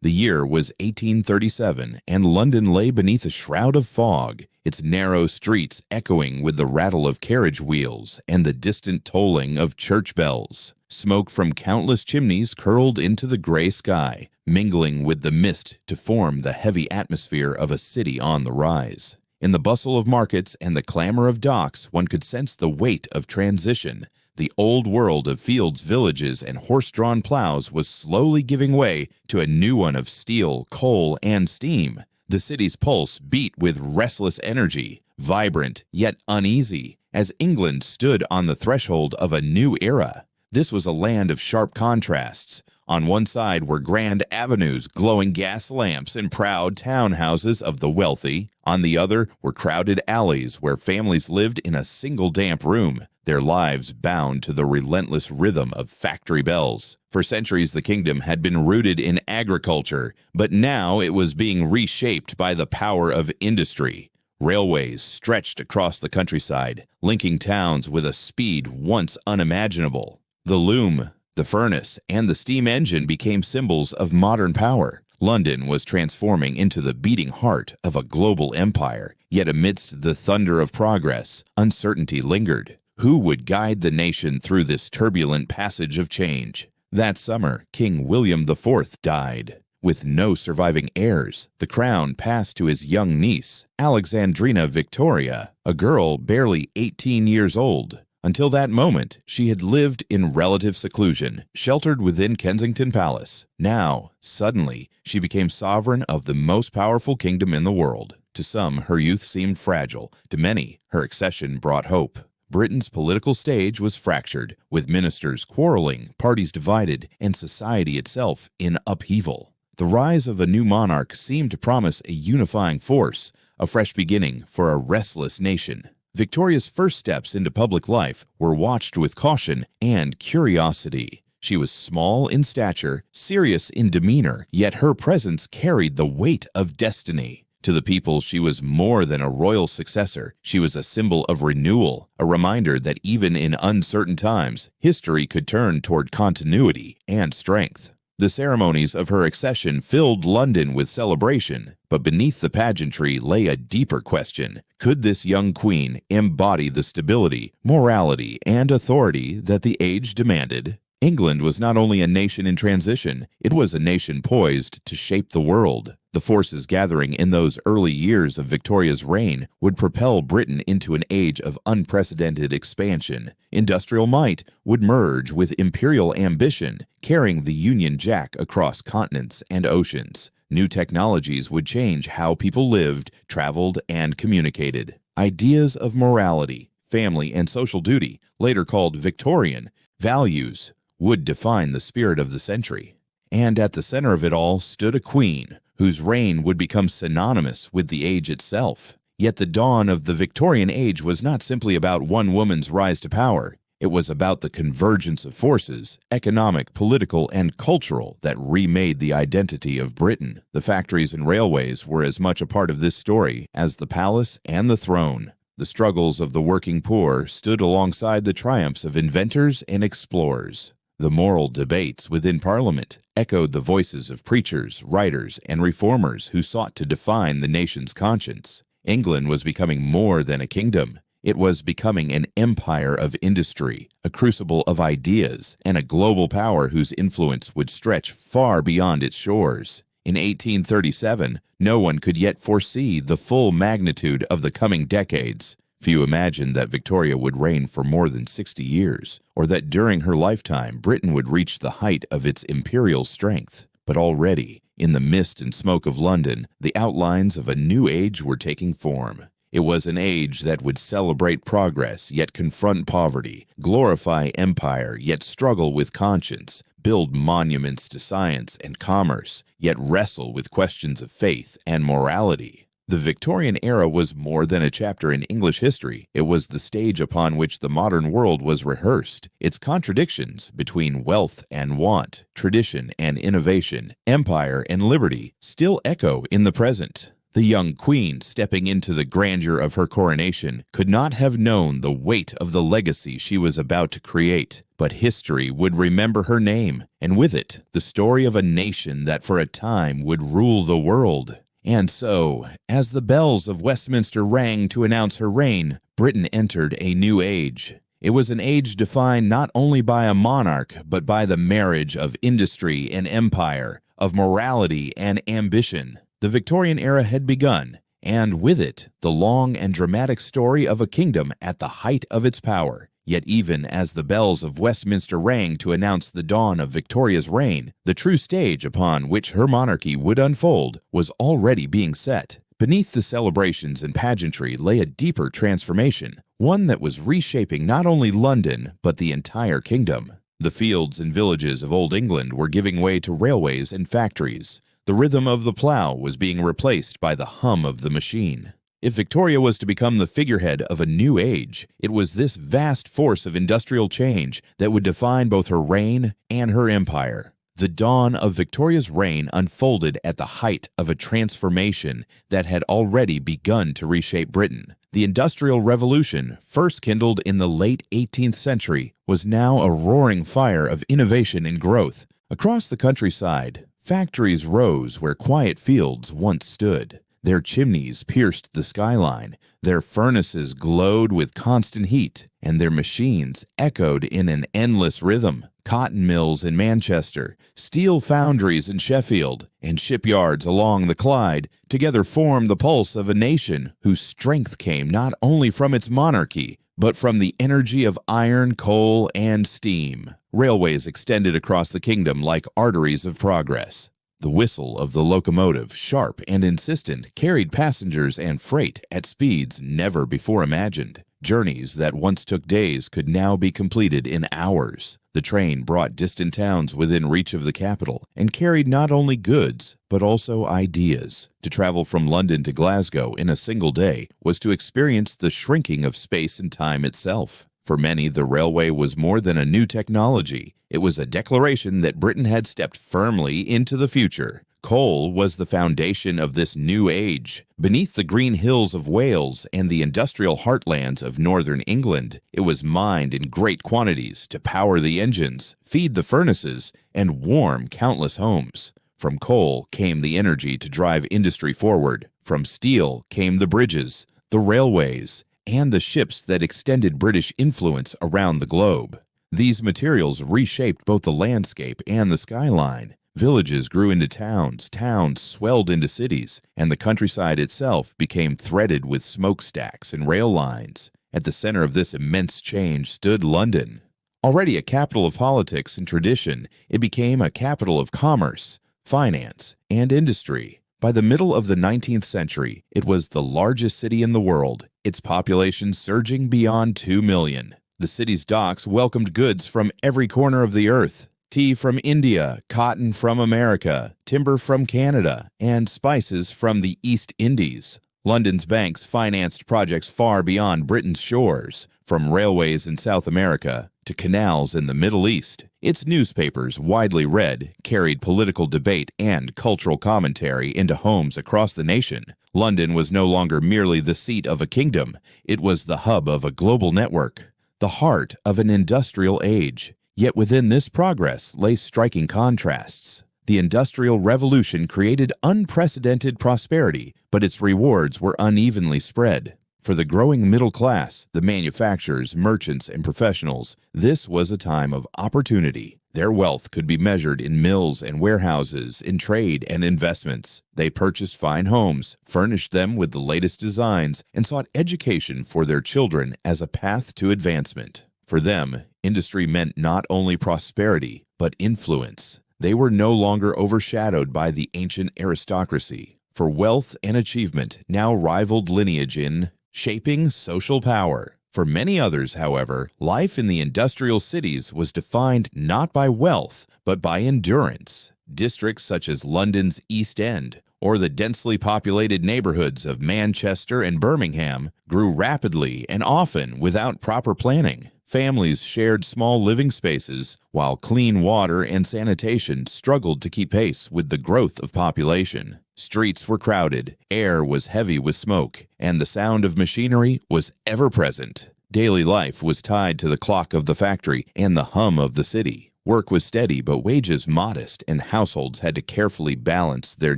The year was 1837, and London lay beneath a shroud of fog, its narrow streets echoing with the rattle of carriage wheels and the distant tolling of church bells. Smoke from countless chimneys curled into the gray sky, mingling with the mist to form the heavy atmosphere of a city on the rise. In the bustle of markets and the clamor of docks, one could sense the weight of transition. The old world of fields, villages, and horse-drawn plows was slowly giving way to a new one of steel, coal, and steam. The city's pulse beat with restless energy, vibrant yet uneasy, as England stood on the threshold of a new era. This was a land of sharp contrasts. On one side were grand avenues, glowing gas lamps, and proud townhouses of the wealthy. On the other were crowded alleys where families lived in a single damp room, their lives bound to the relentless rhythm of factory bells. For centuries, the kingdom had been rooted in agriculture, but now it was being reshaped by the power of industry. Railways stretched across the countryside, linking towns with a speed once unimaginable. The loom, the furnace, and the steam engine became symbols of modern power. London was transforming into the beating heart of a global empire, yet amidst the thunder of progress, uncertainty lingered. Who would guide the nation through this turbulent passage of change? That summer, King William IV died. With no surviving heirs, the crown passed to his young niece, Alexandrina Victoria, a girl barely 18 years old. Until that moment, she had lived in relative seclusion, sheltered within Kensington Palace. Now, suddenly, she became sovereign of the most powerful kingdom in the world. To some, her youth seemed fragile. To many, her accession brought hope. Britain's political stage was fractured, with ministers quarreling, parties divided, and society itself in upheaval. The rise of a new monarch seemed to promise a unifying force, a fresh beginning for a restless nation. Victoria's first steps into public life were watched with caution and curiosity. She was small in stature, serious in demeanor, yet her presence carried the weight of destiny. To the people, she was more than a royal successor. She was a symbol of renewal, a reminder that even in uncertain times, history could turn toward continuity and strength. The ceremonies of her accession filled London with celebration, but beneath the pageantry lay a deeper question. Could this young queen embody the stability, morality, and authority that the age demanded? England was not only a nation in transition, it was a nation poised to shape the world. The forces gathering in those early years of Victoria's reign would propel Britain into an age of unprecedented expansion. Industrial might would merge with imperial ambition, carrying the Union Jack across continents and oceans. New technologies would change how people lived, traveled, and communicated. Ideas of morality, family, and social duty, later called Victorian values, would define the spirit of the century. And at the center of it all stood a queen, whose reign would become synonymous with the age itself. Yet the dawn of the Victorian age was not simply about one woman's rise to power. It was about the convergence of forces, economic, political, and cultural, that remade the identity of Britain. The factories and railways were as much a part of this story as the palace and the throne. The struggles of the working poor stood alongside the triumphs of inventors and explorers. The moral debates within Parliament echoed the voices of preachers, writers, and reformers who sought to define the nation's conscience. England was becoming more than a kingdom. It was becoming an empire of industry, a crucible of ideas, and a global power whose influence would stretch far beyond its shores. In 1837, no one could yet foresee the full magnitude of the coming decades. Few imagined that Victoria would reign for more than 60 years, or that during her lifetime Britain would reach the height of its imperial strength. But already, in the mist and smoke of London, the outlines of a new age were taking form. It was an age that would celebrate progress, yet confront poverty, glorify empire, yet struggle with conscience, build monuments to science and commerce, yet wrestle with questions of faith and morality. The Victorian era was more than a chapter in English history. It was the stage upon which the modern world was rehearsed. Its contradictions between wealth and want, tradition and innovation, empire and liberty still echo in the present. The young queen, stepping into the grandeur of her coronation, could not have known the weight of the legacy she was about to create, but history would remember her name, and with it, the story of a nation that for a time would rule the world. And so, as the bells of Westminster rang to announce her reign, Britain entered a new age. It was an age defined not only by a monarch, but by the marriage of industry and empire, of morality and ambition. The Victorian era had begun, and with it, the long and dramatic story of a kingdom at the height of its power. Yet even as the bells of Westminster rang to announce the dawn of Victoria's reign, the true stage upon which her monarchy would unfold was already being set. Beneath the celebrations and pageantry lay a deeper transformation, one that was reshaping not only London, but the entire kingdom. The fields and villages of Old England were giving way to railways and factories. The rhythm of the plow was being replaced by the hum of the machine. If Victoria was to become the figurehead of a new age, it was this vast force of industrial change that would define both her reign and her empire. The dawn of Victoria's reign unfolded at the height of a transformation that had already begun to reshape Britain. The Industrial Revolution, first kindled in the late 18th century, was now a roaring fire of innovation and growth. Across the countryside, factories rose where quiet fields once stood. Their chimneys pierced the skyline, their furnaces glowed with constant heat, and their machines echoed in an endless rhythm. Cotton mills in Manchester, steel foundries in Sheffield, and shipyards along the Clyde together formed the pulse of a nation whose strength came not only from its monarchy, but from the energy of iron, coal, and steam. Railways extended across the kingdom like arteries of progress. The whistle of the locomotive, sharp and insistent, carried passengers and freight at speeds never before imagined. Journeys that once took days could now be completed in hours. The train brought distant towns within reach of the capital and carried not only goods, but also ideas. To travel from London to Glasgow in a single day was to experience the shrinking of space and time itself. For many, the railway was more than a new technology. It was a declaration that Britain had stepped firmly into the future. Coal was the foundation of this new age. Beneath the green hills of Wales and the industrial heartlands of northern England, it was mined in great quantities to power the engines, feed the furnaces, and warm countless homes. From coal came the energy to drive industry forward. From steel came the bridges, the railways, and the ships that extended British influence around the globe. These materials reshaped both the landscape and the skyline. Villages grew into towns, towns swelled into cities, and the countryside itself became threaded with smokestacks and rail lines. At the center of this immense change stood London. Already a capital of politics and tradition, it became a capital of commerce, finance, and industry. By the middle of the 19th century, it was the largest city in the world, its population surging beyond 2 million. The city's docks welcomed goods from every corner of the earth. Tea from India, cotton from America, timber from Canada, and spices from the East Indies. London's banks financed projects far beyond Britain's shores, from railways in South America to canals in the Middle East. Its newspapers, widely read, carried political debate and cultural commentary into homes across the nation. London was no longer merely the seat of a kingdom, it was the hub of a global network, the heart of an industrial age. Yet within this progress lay striking contrasts. The Industrial Revolution created unprecedented prosperity, but its rewards were unevenly spread. For the growing middle class, the manufacturers, merchants, and professionals, this was a time of opportunity. Their wealth could be measured in mills and warehouses, in trade and investments. They purchased fine homes, furnished them with the latest designs, and sought education for their children as a path to advancement. For them, industry meant not only prosperity, but influence. They were no longer overshadowed by the ancient aristocracy, for wealth and achievement now rivaled lineage in shaping social power. For many others, however, life in the industrial cities was defined not by wealth, but by endurance. Districts such as London's East End, or the densely populated neighborhoods of Manchester and Birmingham, grew rapidly and often without proper planning. Families shared small living spaces, while clean water and sanitation struggled to keep pace with the growth of population. Streets were crowded, air was heavy with smoke, and the sound of machinery was ever present. Daily life was tied to the clock of the factory and the hum of the city. Work was steady but wages modest, and households had to carefully balance their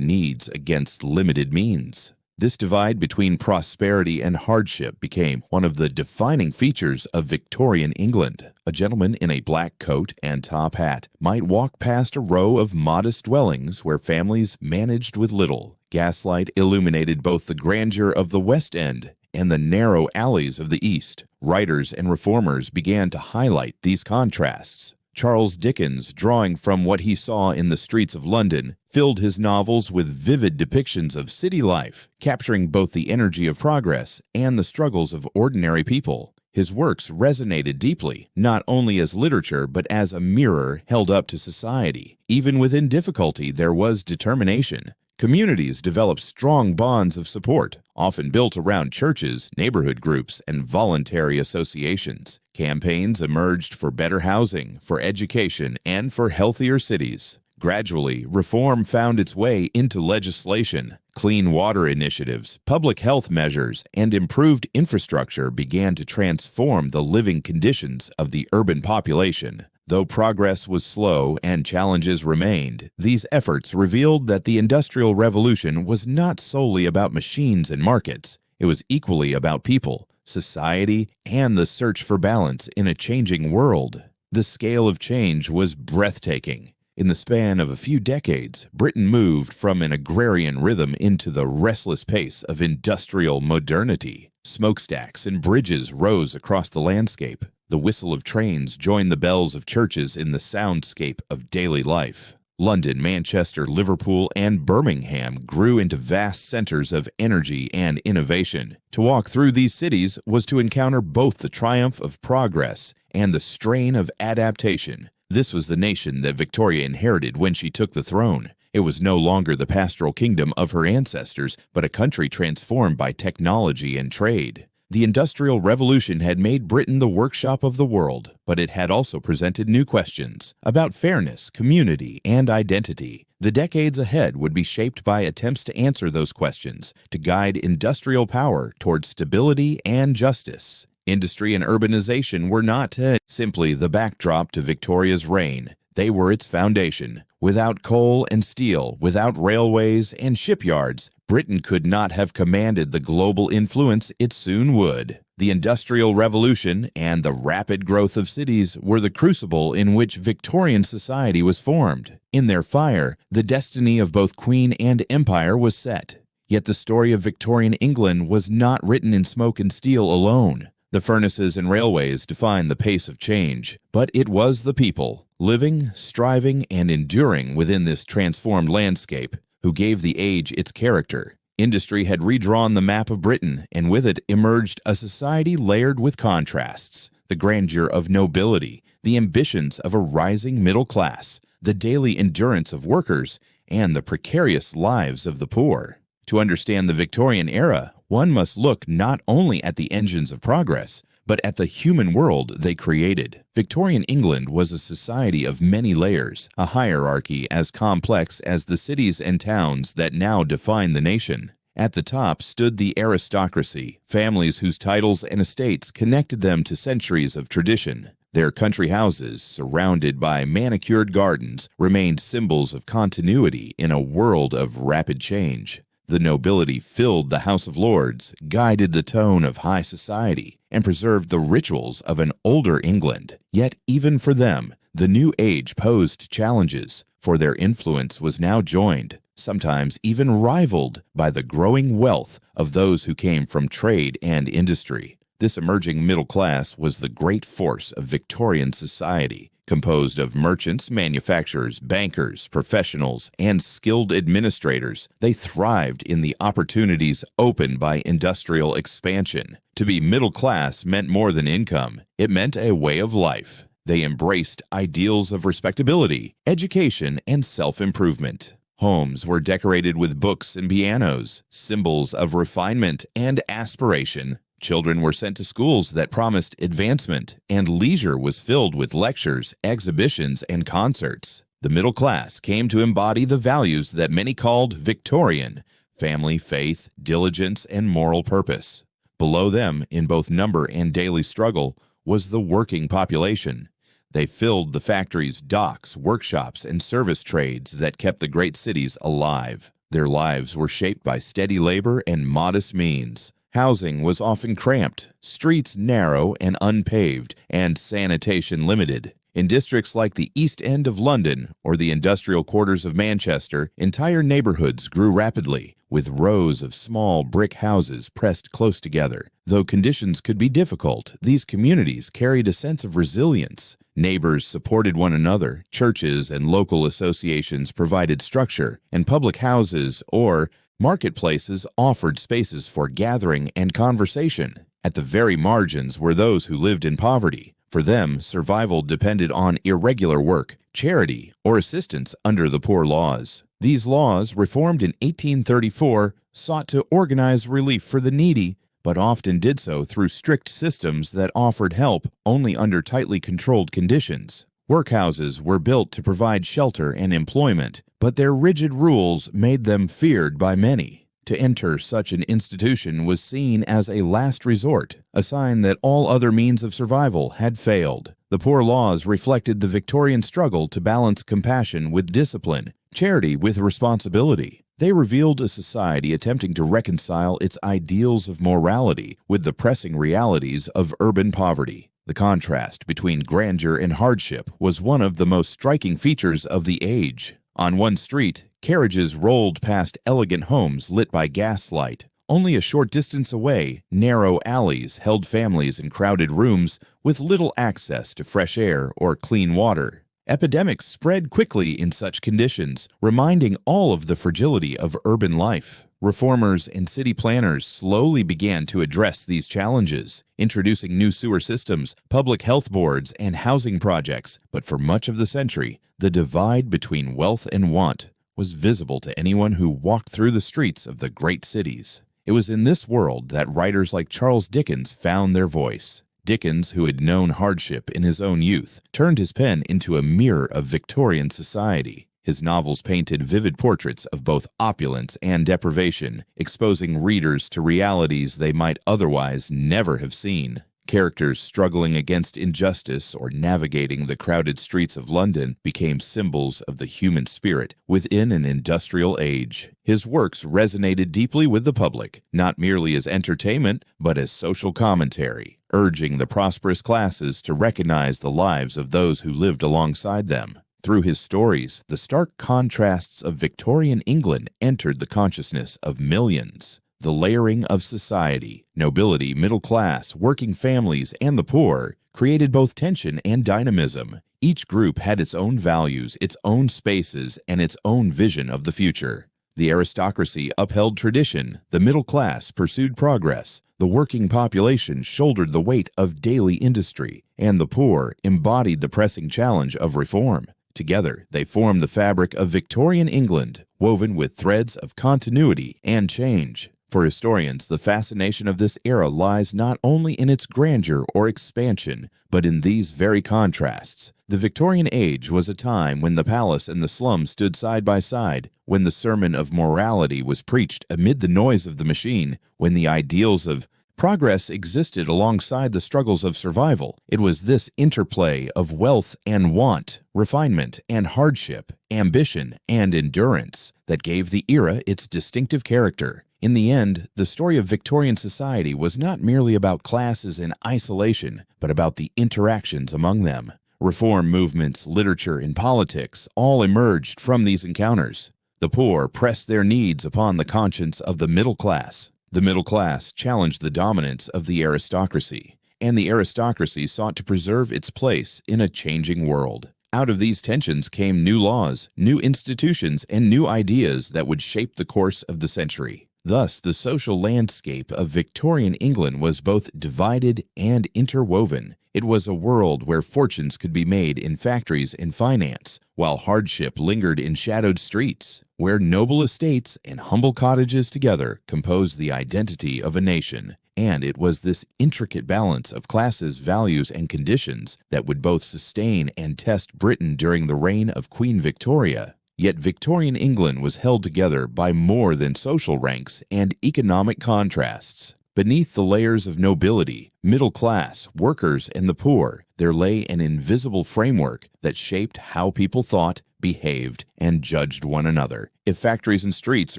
needs against limited means. This divide between prosperity and hardship became one of the defining features of Victorian England. A gentleman in a black coat and top hat might walk past a row of modest dwellings where families managed with little. Gaslight illuminated both the grandeur of the West End and the narrow alleys of the East. Writers and reformers began to highlight these contrasts. Charles Dickens, drawing from what he saw in the streets of London, filled his novels with vivid depictions of city life, capturing both the energy of progress and the struggles of ordinary people. His works resonated deeply, not only as literature but as a mirror held up to society. Even within difficulty, there was determination. Communities developed strong bonds of support, often built around churches, neighborhood groups, and voluntary associations. Campaigns emerged for better housing, for education, and for healthier cities. Gradually, reform found its way into legislation. Clean water initiatives, public health measures, and improved infrastructure began to transform the living conditions of the urban population. Though progress was slow and challenges remained, these efforts revealed that the Industrial Revolution was not solely about machines and markets. It was equally about people, society, and the search for balance in a changing world. The scale of change was breathtaking. In the span of a few decades, Britain moved from an agrarian rhythm into the restless pace of industrial modernity. Smokestacks and bridges rose across the landscape. The whistle of trains joined the bells of churches in the soundscape of daily life. London, Manchester, Liverpool, and Birmingham grew into vast centers of energy and innovation. To walk through these cities was to encounter both the triumph of progress and the strain of adaptation. This was the nation that Victoria inherited when she took the throne. It was no longer the pastoral kingdom of her ancestors, but a country transformed by technology and trade. The Industrial Revolution had made Britain the workshop of the world, but it had also presented new questions about fairness, community, and identity. The decades ahead would be shaped by attempts to answer those questions, to guide industrial power towards stability and justice. Industry and urbanization were not simply the backdrop to Victoria's reign. They were its foundation. Without coal and steel, without railways and shipyards, Britain could not have commanded the global influence it soon would. The Industrial Revolution and the rapid growth of cities were the crucible in which Victorian society was formed. In their fire, the destiny of both queen and empire was set. Yet the story of Victorian England was not written in smoke and steel alone. The furnaces and railways defined the pace of change, but it was the people, living, striving, and enduring within this transformed landscape, who gave the age its character. Industry had redrawn the map of Britain, and with it emerged a society layered with contrasts: the grandeur of nobility, the ambitions of a rising middle class, the daily endurance of workers, and the precarious lives of the poor. To understand the Victorian era, one must look not only at the engines of progress, but at the human world they created. Victorian England was a society of many layers, a hierarchy as complex as the cities and towns that now define the nation. At the top stood the aristocracy, families whose titles and estates connected them to centuries of tradition. Their country houses, surrounded by manicured gardens, remained symbols of continuity in a world of rapid change. The nobility filled the House of Lords, guided the tone of high society, and preserved the rituals of an older England. Yet even for them, the new age posed challenges, for their influence was now joined, sometimes even rivaled, by the growing wealth of those who came from trade and industry. This emerging middle class was the great force of Victorian society, composed of merchants, manufacturers, bankers, professionals, and skilled administrators. They thrived in the opportunities opened by industrial expansion. To be middle class meant more than income. It meant a way of life. They embraced ideals of respectability, education, and self-improvement. Homes were decorated with books and pianos, symbols of refinement and aspiration. Children were sent to schools that promised advancement, and leisure was filled with lectures, exhibitions, and concerts. The middle class came to embody the values that many called Victorian: family, faith, diligence, and moral purpose. Below them, in both number and daily struggle, was the working population. They filled the factories, docks, workshops, and service trades that kept the great cities alive. Their lives were shaped by steady labor and modest means. Housing was often cramped, streets narrow and unpaved, and sanitation limited. In districts like the East End of London or the industrial quarters of Manchester, entire neighborhoods grew rapidly, with rows of small brick houses pressed close together. Though conditions could be difficult, these communities carried a sense of resilience. Neighbors supported one another, churches and local associations provided structure, and public houses or marketplaces offered spaces for gathering and conversation. At the very margins were those who lived in poverty. For them, survival depended on irregular work, charity, or assistance under the poor laws. These laws, reformed in 1834, sought to organize relief for the needy, but often did so through strict systems that offered help only under tightly controlled conditions. Workhouses were built to provide shelter and employment, but their rigid rules made them feared by many. To enter such an institution was seen as a last resort, a sign that all other means of survival had failed. The poor laws reflected the Victorian struggle to balance compassion with discipline, charity with responsibility. They revealed a society attempting to reconcile its ideals of morality with the pressing realities of urban poverty. The contrast between grandeur and hardship was one of the most striking features of the age. On one street, carriages rolled past elegant homes lit by gaslight. Only a short distance away, narrow alleys held families in crowded rooms with little access to fresh air or clean water. Epidemics spread quickly in such conditions, reminding all of the fragility of urban life. Reformers and city planners slowly began to address these challenges, introducing new sewer systems, public health boards, and housing projects. But for much of the century, the divide between wealth and want was visible to anyone who walked through the streets of the great cities. It was in this world that writers like Charles Dickens found their voice. Dickens, who had known hardship in his own youth, turned his pen into a mirror of Victorian society. His novels painted vivid portraits of both opulence and deprivation, exposing readers to realities they might otherwise never have seen. Characters struggling against injustice or navigating the crowded streets of London became symbols of the human spirit within an industrial age. His works resonated deeply with the public, not merely as entertainment, but as social commentary, urging the prosperous classes to recognize the lives of those who lived alongside them. Through his stories, the stark contrasts of Victorian England entered the consciousness of millions. The layering of society, nobility, middle class, working families, and the poor, created both tension and dynamism. Each group had its own values, its own spaces, and its own vision of the future. The aristocracy upheld tradition, the middle class pursued progress, the working population shouldered the weight of daily industry, and the poor embodied the pressing challenge of reform. Together, they formed the fabric of Victorian England, woven with threads of continuity and change. For historians, the fascination of this era lies not only in its grandeur or expansion, but in these very contrasts. The Victorian age was a time when the palace and the slum stood side by side, when the sermon of morality was preached amid the noise of the machine, when the ideals of progress existed alongside the struggles of survival. It was this interplay of wealth and want, refinement and hardship, ambition and endurance that gave the era its distinctive character. In the end, the story of Victorian society was not merely about classes in isolation, but about the interactions among them. Reform movements, literature, and politics all emerged from these encounters. The poor pressed their needs upon the conscience of the middle class. The middle class challenged the dominance of the aristocracy, and the aristocracy sought to preserve its place in a changing world. Out of these tensions came new laws, new institutions, and new ideas that would shape the course of the century. Thus, the social landscape of Victorian England was both divided and interwoven. It was a world where fortunes could be made in factories and finance, while hardship lingered in shadowed streets, where noble estates and humble cottages together composed the identity of a nation. And it was this intricate balance of classes, values, and conditions that would both sustain and test Britain during the reign of Queen Victoria. Yet Victorian England was held together by more than social ranks and economic contrasts. Beneath the layers of nobility, middle class, workers, and the poor, there lay an invisible framework that shaped how people thought, behaved, and judged one another. If factories and streets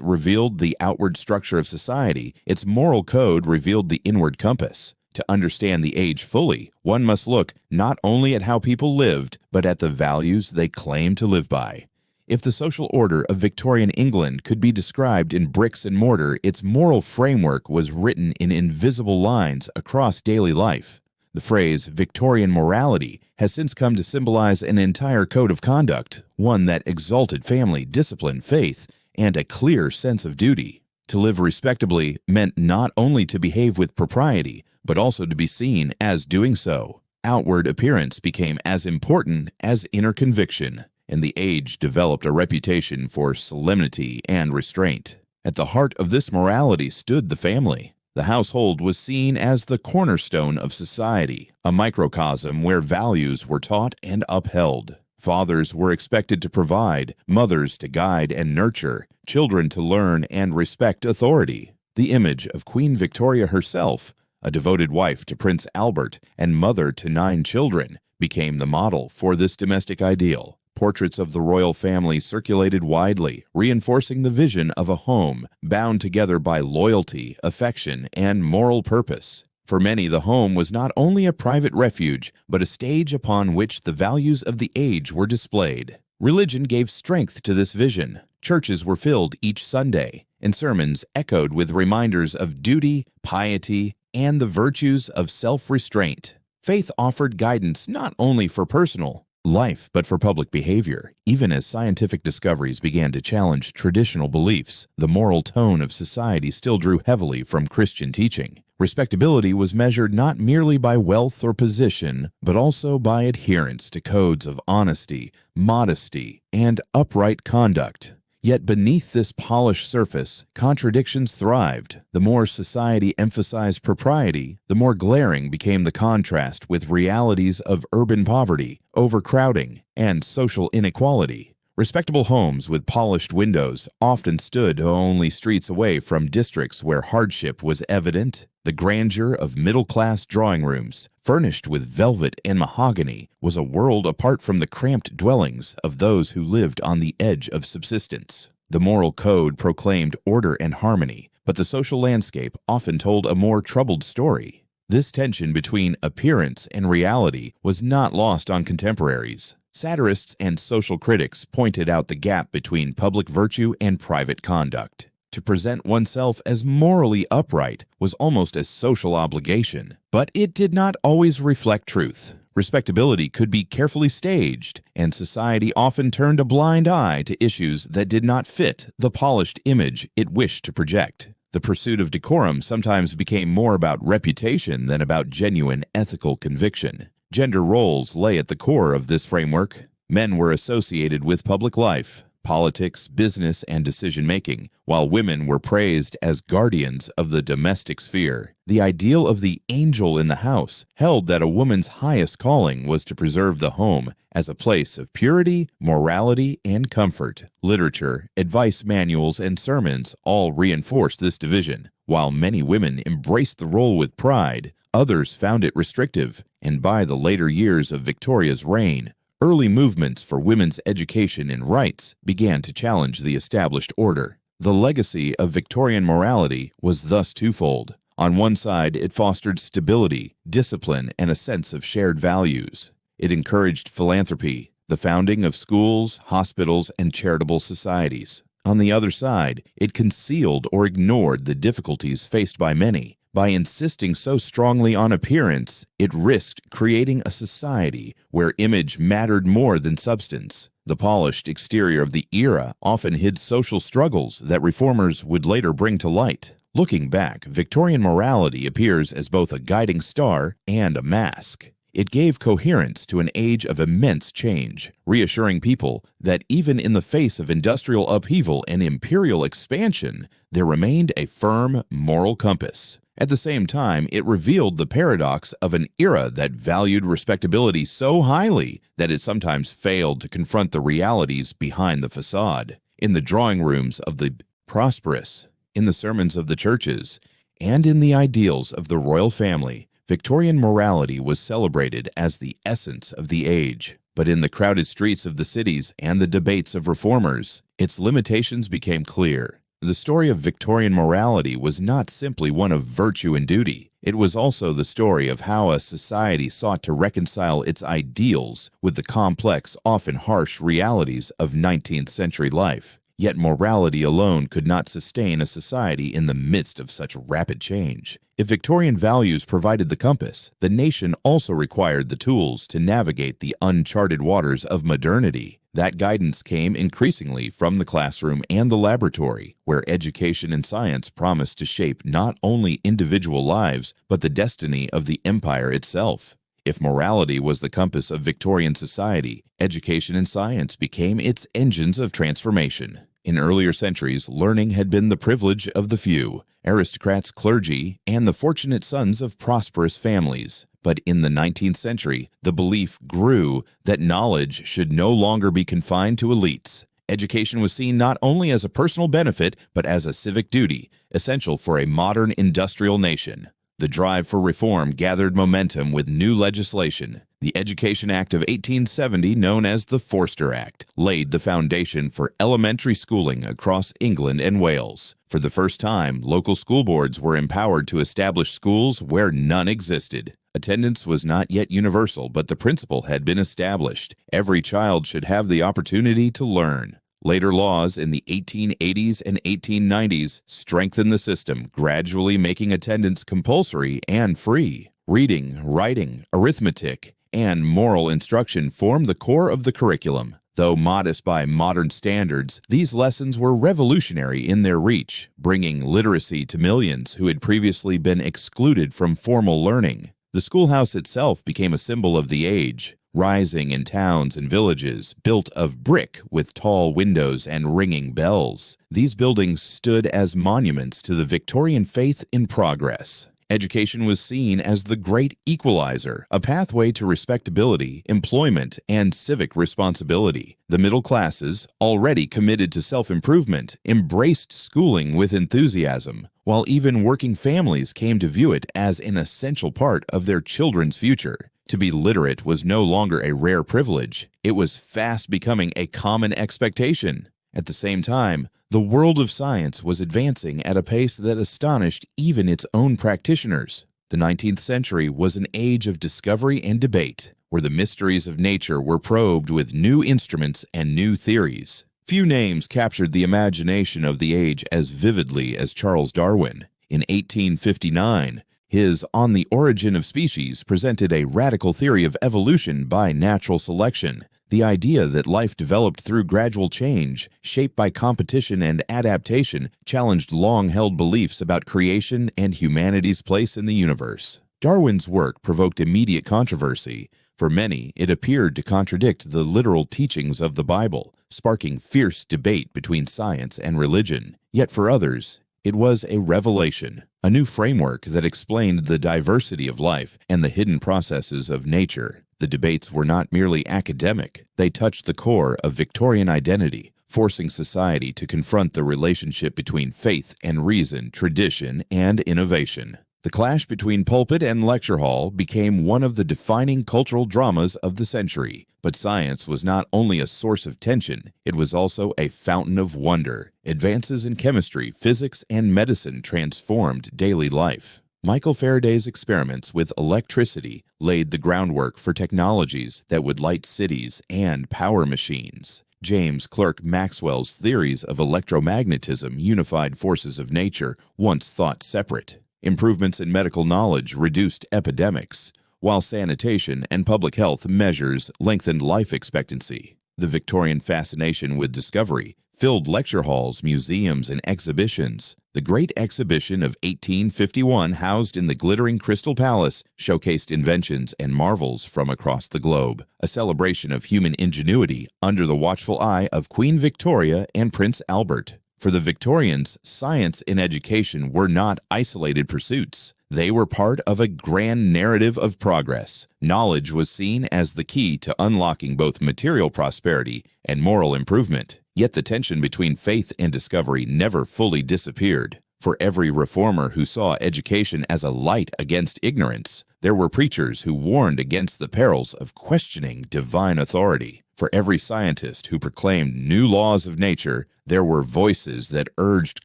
revealed the outward structure of society, its moral code revealed the inward compass. To understand the age fully, one must look not only at how people lived, but at the values they claimed to live by. If the social order of Victorian England could be described in bricks and mortar, its moral framework was written in invisible lines across daily life. The phrase Victorian morality has since come to symbolize an entire code of conduct, one that exalted family, discipline, faith, and a clear sense of duty. To live respectably meant not only to behave with propriety, but also to be seen as doing so. Outward appearance became as important as inner conviction, and the age developed a reputation for solemnity and restraint. At the heart of this morality stood the family. The household was seen as the cornerstone of society, a microcosm where values were taught and upheld. Fathers were expected to provide, mothers to guide and nurture, children to learn and respect authority. The image of Queen Victoria herself, a devoted wife to Prince Albert and mother to 9 children, became the model for this domestic ideal. Portraits of the royal family circulated widely, reinforcing the vision of a home bound together by loyalty, affection, and moral purpose. For many, the home was not only a private refuge, but a stage upon which the values of the age were displayed. Religion gave strength to this vision. Churches were filled each Sunday, and sermons echoed with reminders of duty, piety, and the virtues of self-restraint. Faith offered guidance not only for personal life, but for public behavior. Even as scientific discoveries began to challenge traditional beliefs, the moral tone of society still drew heavily from Christian teaching. Respectability was measured not merely by wealth or position, but also by adherence to codes of honesty, modesty, and upright conduct. Yet beneath this polished surface, contradictions thrived. The more society emphasized propriety, the more glaring became the contrast with realities of urban poverty, overcrowding, and social inequality. Respectable homes with polished windows often stood only streets away from districts where hardship was evident. The grandeur of middle-class drawing rooms, furnished with velvet and mahogany, was a world apart from the cramped dwellings of those who lived on the edge of subsistence. The moral code proclaimed order and harmony, but the social landscape often told a more troubled story. This tension between appearance and reality was not lost on contemporaries. Satirists and social critics pointed out the gap between public virtue and private conduct. To present oneself as morally upright was almost a social obligation, but it did not always reflect truth. Respectability could be carefully staged, and society often turned a blind eye to issues that did not fit the polished image it wished to project. The pursuit of decorum sometimes became more about reputation than about genuine ethical conviction. Gender roles lay at the core of this framework. Men were associated with public life, politics, business, and decision-making, while women were praised as guardians of the domestic sphere. The ideal of the angel in the house held that a woman's highest calling was to preserve the home as a place of purity, morality, and comfort. Literature, advice manuals, and sermons all reinforced this division. While many women embraced the role with pride, others found it restrictive, and by the later years of Victoria's reign, early movements for women's education and rights began to challenge the established order. The legacy of Victorian morality was thus twofold. On one side, it fostered stability, discipline, and a sense of shared values. It encouraged philanthropy, the founding of schools, hospitals, and charitable societies. On the other side, it concealed or ignored the difficulties faced by many. By insisting so strongly on appearance, it risked creating a society where image mattered more than substance. The polished exterior of the era often hid social struggles that reformers would later bring to light. Looking back, Victorian morality appears as both a guiding star and a mask. It gave coherence to an age of immense change, reassuring people that even in the face of industrial upheaval and imperial expansion, there remained a firm moral compass. At the same time, it revealed the paradox of an era that valued respectability so highly that it sometimes failed to confront the realities behind the facade. In the drawing rooms of the prosperous, in the sermons of the churches, and in the ideals of the royal family, Victorian morality was celebrated as the essence of the age. But in the crowded streets of the cities and the debates of reformers, its limitations became clear. The story of Victorian morality was not simply one of virtue and duty. It was also the story of how a society sought to reconcile its ideals with the complex, often harsh realities of 19th century life. Yet morality alone could not sustain a society in the midst of such rapid change. If Victorian values provided the compass, the nation also required the tools to navigate the uncharted waters of modernity. That guidance came increasingly from the classroom and the laboratory, where education and science promised to shape not only individual lives, but the destiny of the empire itself. If morality was the compass of Victorian society, education and science became its engines of transformation. In earlier centuries, learning had been the privilege of the few, aristocrats, clergy, and the fortunate sons of prosperous families. But in the 19th century, the belief grew that knowledge should no longer be confined to elites. Education was seen not only as a personal benefit, but as a civic duty, essential for a modern industrial nation. The drive for reform gathered momentum with new legislation. The Education Act of 1870, known as the Forster Act, laid the foundation for elementary schooling across England and Wales. For the first time, local school boards were empowered to establish schools where none existed. Attendance was not yet universal, but the principle had been established. Every child should have the opportunity to learn. Later laws in the 1880s and 1890s strengthened the system, gradually making attendance compulsory and free. Reading, writing, arithmetic, and moral instruction formed the core of the curriculum. Though modest by modern standards, these lessons were revolutionary in their reach, bringing literacy to millions who had previously been excluded from formal learning. The schoolhouse itself became a symbol of the age, rising in towns and villages, built of brick with tall windows and ringing bells. These buildings stood as monuments to the Victorian faith in progress. Education was seen as the great equalizer, a pathway to respectability, employment, and civic responsibility. The middle classes, already committed to self-improvement, embraced schooling with enthusiasm, while even working families came to view it as an essential part of their children's future. To be literate was no longer a rare privilege. It was fast becoming a common expectation. At the same time, the world of science was advancing at a pace that astonished even its own practitioners. The 19th century was an age of discovery and debate, where the mysteries of nature were probed with new instruments and new theories. Few names captured the imagination of the age as vividly as Charles Darwin. In 1859, his On the Origin of Species presented a radical theory of evolution by natural selection. The idea that life developed through gradual change, shaped by competition and adaptation, challenged long-held beliefs about creation and humanity's place in the universe. Darwin's work provoked immediate controversy. For many, it appeared to contradict the literal teachings of the Bible, sparking fierce debate between science and religion. Yet for others, it was a revelation, a new framework that explained the diversity of life and the hidden processes of nature. The debates were not merely academic. They touched the core of Victorian identity, forcing society to confront the relationship between faith and reason, tradition and innovation. The clash between pulpit and lecture hall became one of the defining cultural dramas of the century. But science was not only a source of tension, it was also a fountain of wonder. Advances in chemistry, physics, and medicine transformed daily life. Michael Faraday's experiments with electricity laid the groundwork for technologies that would light cities and power machines. James Clerk Maxwell's theories of electromagnetism unified forces of nature once thought separate. Improvements in medical knowledge reduced epidemics, while sanitation and public health measures lengthened life expectancy. The Victorian fascination with discovery filled lecture halls, museums, and exhibitions. The Great Exhibition of 1851, housed in the glittering Crystal Palace, showcased inventions and marvels from across the globe, a celebration of human ingenuity under the watchful eye of Queen Victoria and Prince Albert. For the Victorians, science and education were not isolated pursuits. They were part of a grand narrative of progress. Knowledge was seen as the key to unlocking both material prosperity and moral improvement. Yet the tension between faith and discovery never fully disappeared. For every reformer who saw education as a light against ignorance, there were preachers who warned against the perils of questioning divine authority. For every scientist who proclaimed new laws of nature, there were voices that urged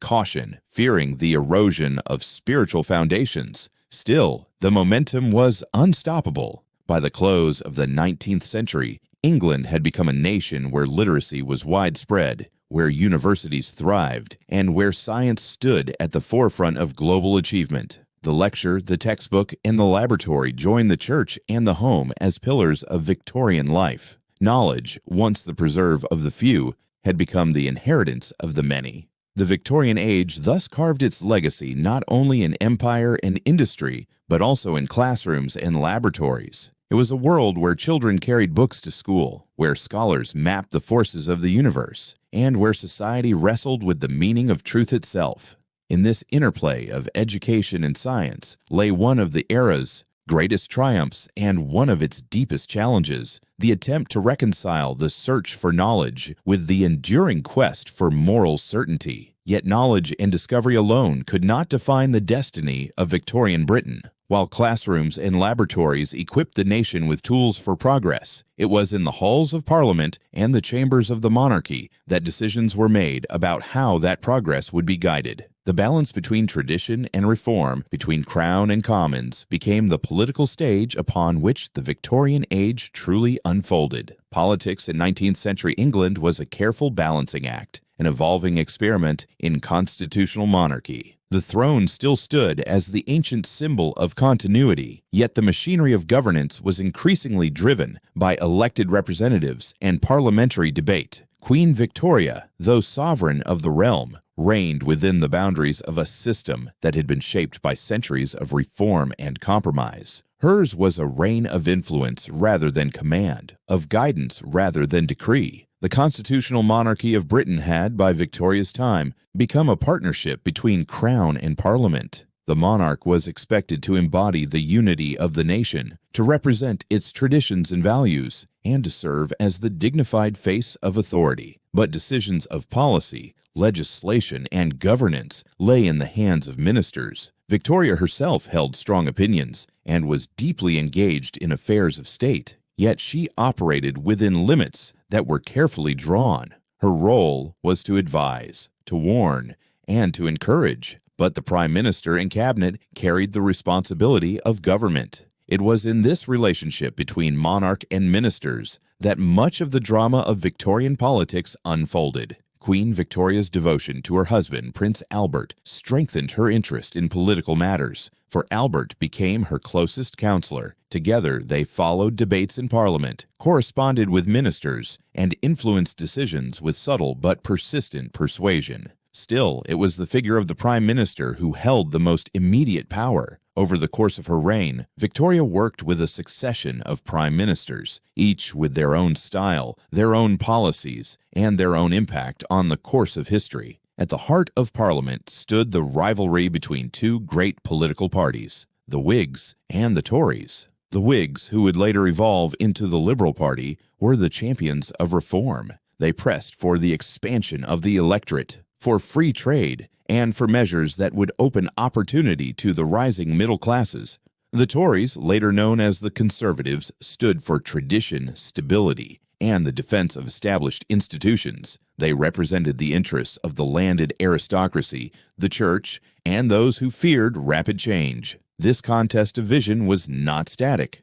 caution, fearing the erosion of spiritual foundations. Still, the momentum was unstoppable. By the close of the 19th century, England had become a nation where literacy was widespread, where universities thrived, and where science stood at the forefront of global achievement. The lecture, the textbook, and the laboratory joined the church and the home as pillars of Victorian life. Knowledge, once the preserve of the few, had become the inheritance of the many. The Victorian age thus carved its legacy not only in empire and industry, but also in classrooms and laboratories. It was a world where children carried books to school, where scholars mapped the forces of the universe, and where society wrestled with the meaning of truth itself. In this interplay of education and science lay one of the era's greatest triumphs and one of its deepest challenges, the attempt to reconcile the search for knowledge with the enduring quest for moral certainty. Yet knowledge and discovery alone could not define the destiny of Victorian Britain. While classrooms and laboratories equipped the nation with tools for progress, it was in the halls of Parliament and the chambers of the monarchy that decisions were made about how that progress would be guided. The balance between tradition and reform, between Crown and Commons, became the political stage upon which the Victorian age truly unfolded. Politics in 19th century England was a careful balancing act, an evolving experiment in constitutional monarchy. The throne still stood as the ancient symbol of continuity, yet the machinery of governance was increasingly driven by elected representatives and parliamentary debate. Queen Victoria, though sovereign of the realm, reigned within the boundaries of a system that had been shaped by centuries of reform and compromise. Hers was a reign of influence rather than command, of guidance rather than decree. The constitutional monarchy of Britain had, by Victoria's time, become a partnership between Crown and Parliament. The monarch was expected to embody the unity of the nation, to represent its traditions and values, and to serve as the dignified face of authority. But decisions of policy, legislation, and governance lay in the hands of ministers. Victoria herself held strong opinions and was deeply engaged in affairs of state, yet she operated within limits that were carefully drawn. Her role was to advise, to warn, and to encourage, but the Prime Minister and Cabinet carried the responsibility of government. It was in this relationship between monarch and ministers that much of the drama of Victorian politics unfolded. Queen Victoria's devotion to her husband, Prince Albert, strengthened her interest in political matters, for Albert became her closest counselor. Together, they followed debates in Parliament, corresponded with ministers, and influenced decisions with subtle but persistent persuasion. Still, it was the figure of the Prime Minister who held the most immediate power. Over the course of her reign, Victoria worked with a succession of prime ministers, each with their own style, their own policies, and their own impact on the course of history. At the heart of Parliament stood the rivalry between two great political parties, the Whigs and the Tories. The Whigs, who would later evolve into the Liberal Party, were the champions of reform. They pressed for the expansion of the electorate, for free trade, and for measures that would open opportunity to the rising middle classes. The Tories, later known as the Conservatives, stood for tradition, stability, and the defense of established institutions. They represented the interests of the landed aristocracy, the church, and those who feared rapid change. This contest of vision was not static.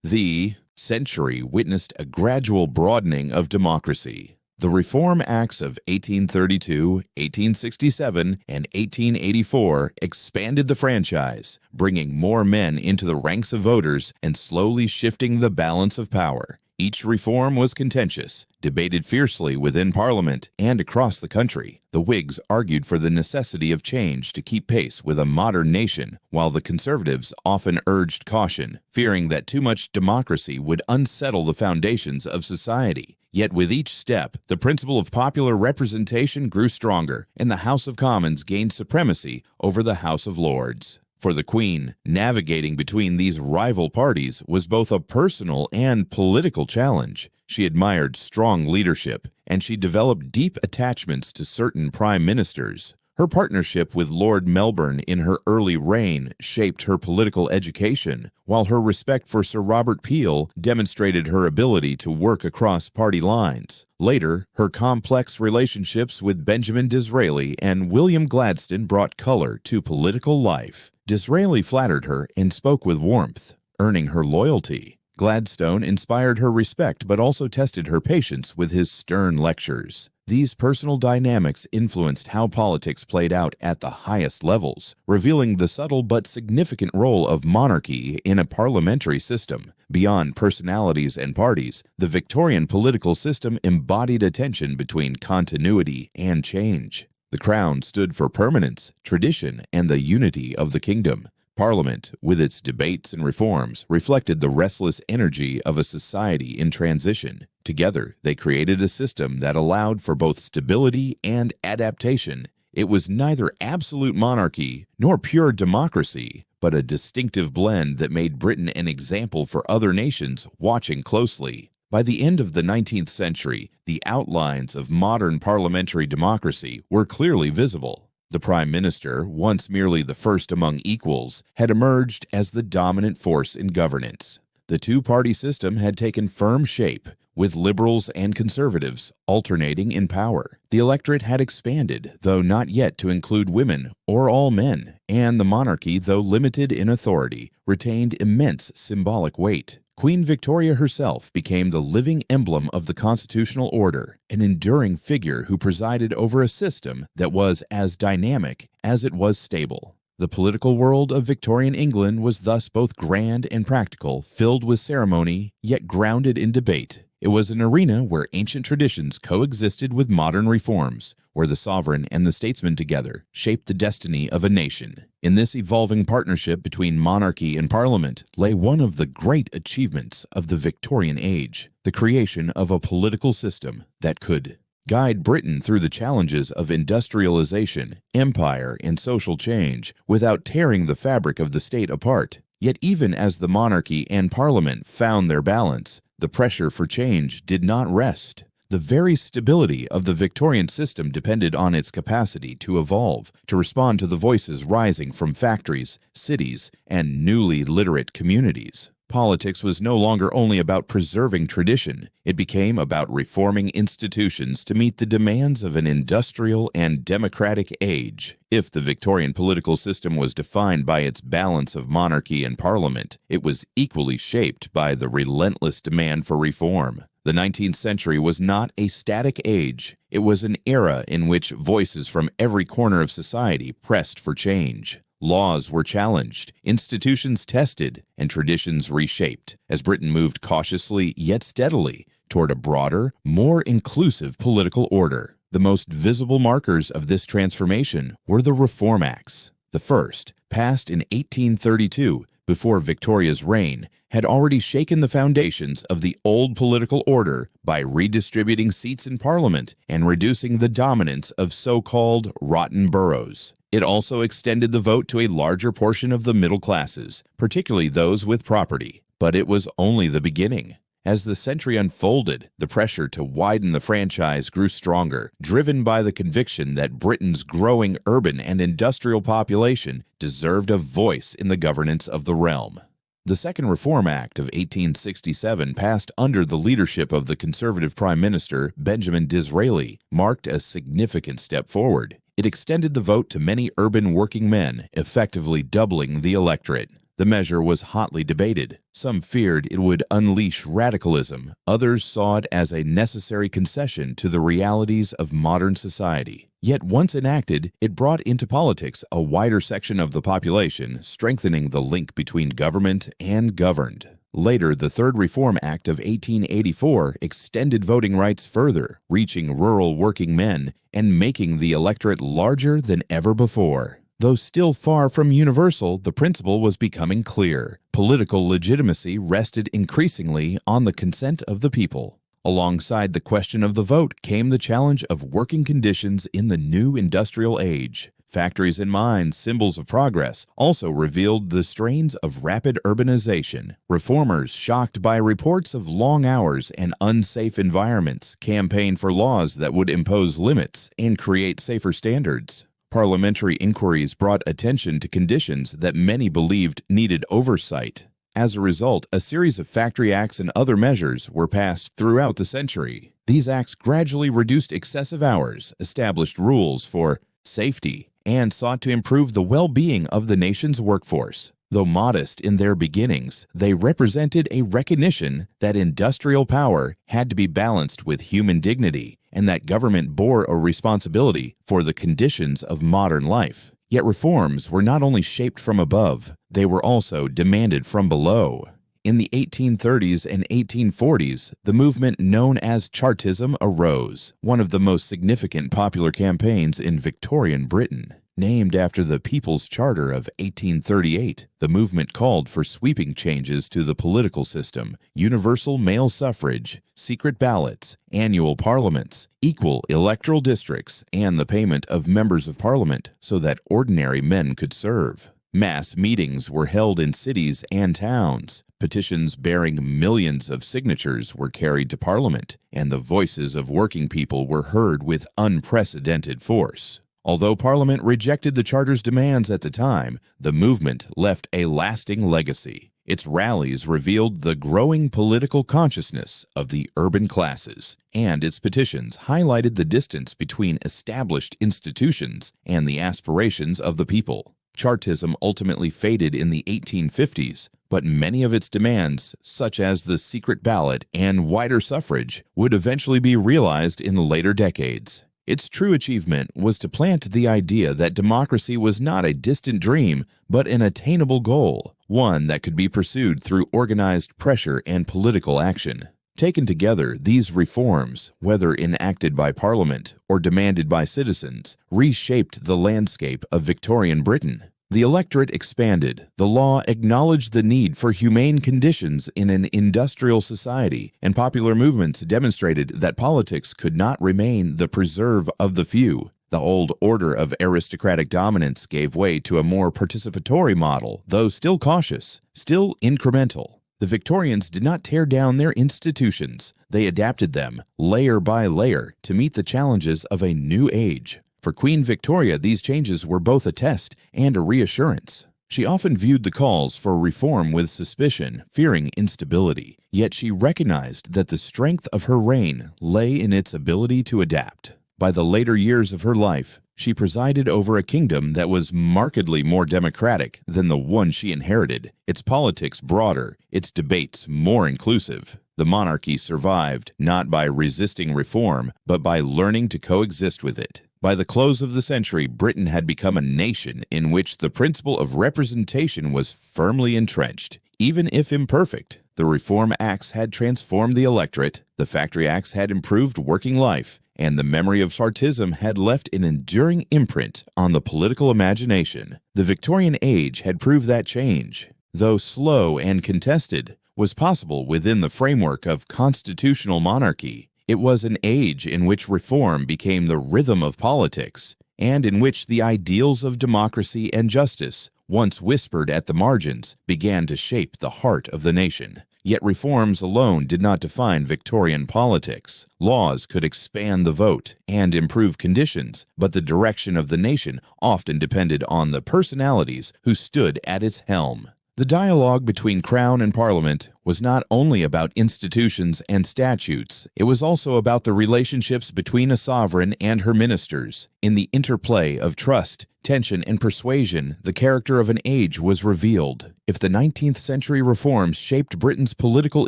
The century witnessed a gradual broadening of democracy. The Reform Acts of 1832, 1867, and 1884 expanded the franchise, bringing more men into the ranks of voters and slowly shifting the balance of power. Each reform was contentious, debated fiercely within Parliament and across the country. The Whigs argued for the necessity of change to keep pace with a modern nation, while the Conservatives often urged caution, fearing that too much democracy would unsettle the foundations of society. Yet with each step, the principle of popular representation grew stronger, and the House of Commons gained supremacy over the House of Lords. For the Queen, navigating between these rival parties was both a personal and political challenge. She admired strong leadership, and she developed deep attachments to certain prime ministers. Her partnership with Lord Melbourne in her early reign shaped her political education, while her respect for Sir Robert Peel demonstrated her ability to work across party lines. Later, her complex relationships with Benjamin Disraeli and William Gladstone brought color to political life. Disraeli flattered her and spoke with warmth, earning her loyalty. Gladstone inspired her respect but also tested her patience with his stern lectures. These personal dynamics influenced how politics played out at the highest levels, revealing the subtle but significant role of monarchy in a parliamentary system. Beyond personalities and parties, the Victorian political system embodied a tension between continuity and change. The crown stood for permanence, tradition, and the unity of the kingdom. Parliament, with its debates and reforms, reflected the restless energy of a society in transition. Together, they created a system that allowed for both stability and adaptation. It was neither absolute monarchy nor pure democracy, but a distinctive blend that made Britain an example for other nations watching closely. By the end of the 19th century, the outlines of modern parliamentary democracy were clearly visible. The Prime Minister, once merely the first among equals, had emerged as the dominant force in governance. The two-party system had taken firm shape, with liberals and conservatives alternating in power. The electorate had expanded, though not yet to include women or all men, and the monarchy, though limited in authority, retained immense symbolic weight. Queen Victoria herself became the living emblem of the constitutional order, an enduring figure who presided over a system that was as dynamic as it was stable. The political world of Victorian England was thus both grand and practical, filled with ceremony, yet grounded in debate. It was an arena where ancient traditions coexisted with modern reforms, where the sovereign and the statesman together shaped the destiny of a nation. In this evolving partnership between monarchy and parliament lay one of the great achievements of the Victorian age, the creation of a political system that could guide Britain through the challenges of industrialization, empire, and social change without tearing the fabric of the state apart. Yet even as the monarchy and parliament found their balance, the pressure for change did not rest. The very stability of the Victorian system depended on its capacity to evolve, to respond to the voices rising from factories, cities, and newly literate communities. Politics was no longer only about preserving tradition. It became about reforming institutions to meet the demands of an industrial and democratic age. If the Victorian political system was defined by its balance of monarchy and parliament, it was equally shaped by the relentless demand for reform. The 19th century was not a static age. It was an era in which voices from every corner of society pressed for change. Laws were challenged, institutions tested, and traditions reshaped as Britain moved cautiously yet steadily toward a broader, more inclusive political order. The most visible markers of this transformation were the Reform Acts. The first, passed in 1832, before Victoria's reign, had already shaken the foundations of the old political order by redistributing seats in Parliament and reducing the dominance of so-called rotten boroughs. It also extended the vote to a larger portion of the middle classes, particularly those with property. But it was only the beginning. As the century unfolded, the pressure to widen the franchise grew stronger, driven by the conviction that Britain's growing urban and industrial population deserved a voice in the governance of the realm. The Second Reform Act of 1867, passed under the leadership of the Conservative Prime Minister Benjamin Disraeli, marked a significant step forward. It extended the vote to many urban working men, effectively doubling the electorate. The measure was hotly debated. Some feared it would unleash radicalism. Others saw it as a necessary concession to the realities of modern society. Yet once enacted, it brought into politics a wider section of the population, strengthening the link between government and governed. Later, the Third Reform Act of 1884 extended voting rights further, reaching rural working men and making the electorate larger than ever before. Though still far from universal, the principle was becoming clear. Political legitimacy rested increasingly on the consent of the people. Alongside the question of the vote came the challenge of working conditions in the new industrial age. Factories and mines, symbols of progress, also revealed the strains of rapid urbanization. Reformers, shocked by reports of long hours and unsafe environments, campaigned for laws that would impose limits and create safer standards. Parliamentary inquiries brought attention to conditions that many believed needed oversight. As a result, a series of factory acts and other measures were passed throughout the century. These acts gradually reduced excessive hours, established rules for safety, and sought to improve the well-being of the nation's workforce. Though modest in their beginnings, they represented a recognition that industrial power had to be balanced with human dignity, and that government bore a responsibility for the conditions of modern life. Yet reforms were not only shaped from above, they were also demanded from below. In the 1830s and 1840s, the movement known as Chartism arose, one of the most significant popular campaigns in Victorian Britain. Named after the People's Charter of 1838, the movement called for sweeping changes to the political system, universal male suffrage, secret ballots, annual parliaments, equal electoral districts, and the payment of members of parliament so that ordinary men could serve. Mass meetings were held in cities and towns. Petitions bearing millions of signatures were carried to Parliament, and the voices of working people were heard with unprecedented force. Although Parliament rejected the Charter's demands at the time, the movement left a lasting legacy. Its rallies revealed the growing political consciousness of the urban classes, and its petitions highlighted the distance between established institutions and the aspirations of the people. Chartism ultimately faded in the 1850s, but many of its demands, such as the secret ballot and wider suffrage, would eventually be realized in later decades. Its true achievement was to plant the idea that democracy was not a distant dream, but an attainable goal, one that could be pursued through organized pressure and political action. Taken together, these reforms, whether enacted by Parliament or demanded by citizens, reshaped the landscape of Victorian Britain. The electorate expanded, the law acknowledged the need for humane conditions in an industrial society, and popular movements demonstrated that politics could not remain the preserve of the few. The old order of aristocratic dominance gave way to a more participatory model, though still cautious, still incremental. The Victorians did not tear down their institutions. They adapted them, layer by layer, to meet the challenges of a new age. For Queen Victoria, these changes were both a test and a reassurance. She often viewed the calls for reform with suspicion, fearing instability. Yet she recognized that the strength of her reign lay in its ability to adapt. By the later years of her life, she presided over a kingdom that was markedly more democratic than the one she inherited, its politics broader, its debates more inclusive. The monarchy survived not by resisting reform, but by learning to coexist with it. By the close of the century, Britain had become a nation in which the principle of representation was firmly entrenched. Even if imperfect, the Reform Acts had transformed the electorate, the Factory Acts had improved working life, and the memory of Chartism had left an enduring imprint on the political imagination. The Victorian age had proved that change, though slow and contested, was possible within the framework of constitutional monarchy. It was an age in which reform became the rhythm of politics, and in which the ideals of democracy and justice, once whispered at the margins, began to shape the heart of the nation. Yet reforms alone did not define Victorian politics. Laws could expand the vote and improve conditions, but the direction of the nation often depended on the personalities who stood at its helm. The dialogue between Crown and Parliament was not only about institutions and statutes, it was also about the relationships between a sovereign and her ministers. In the interplay of trust, tension, and persuasion, the character of an age was revealed. If the 19th century reforms shaped Britain's political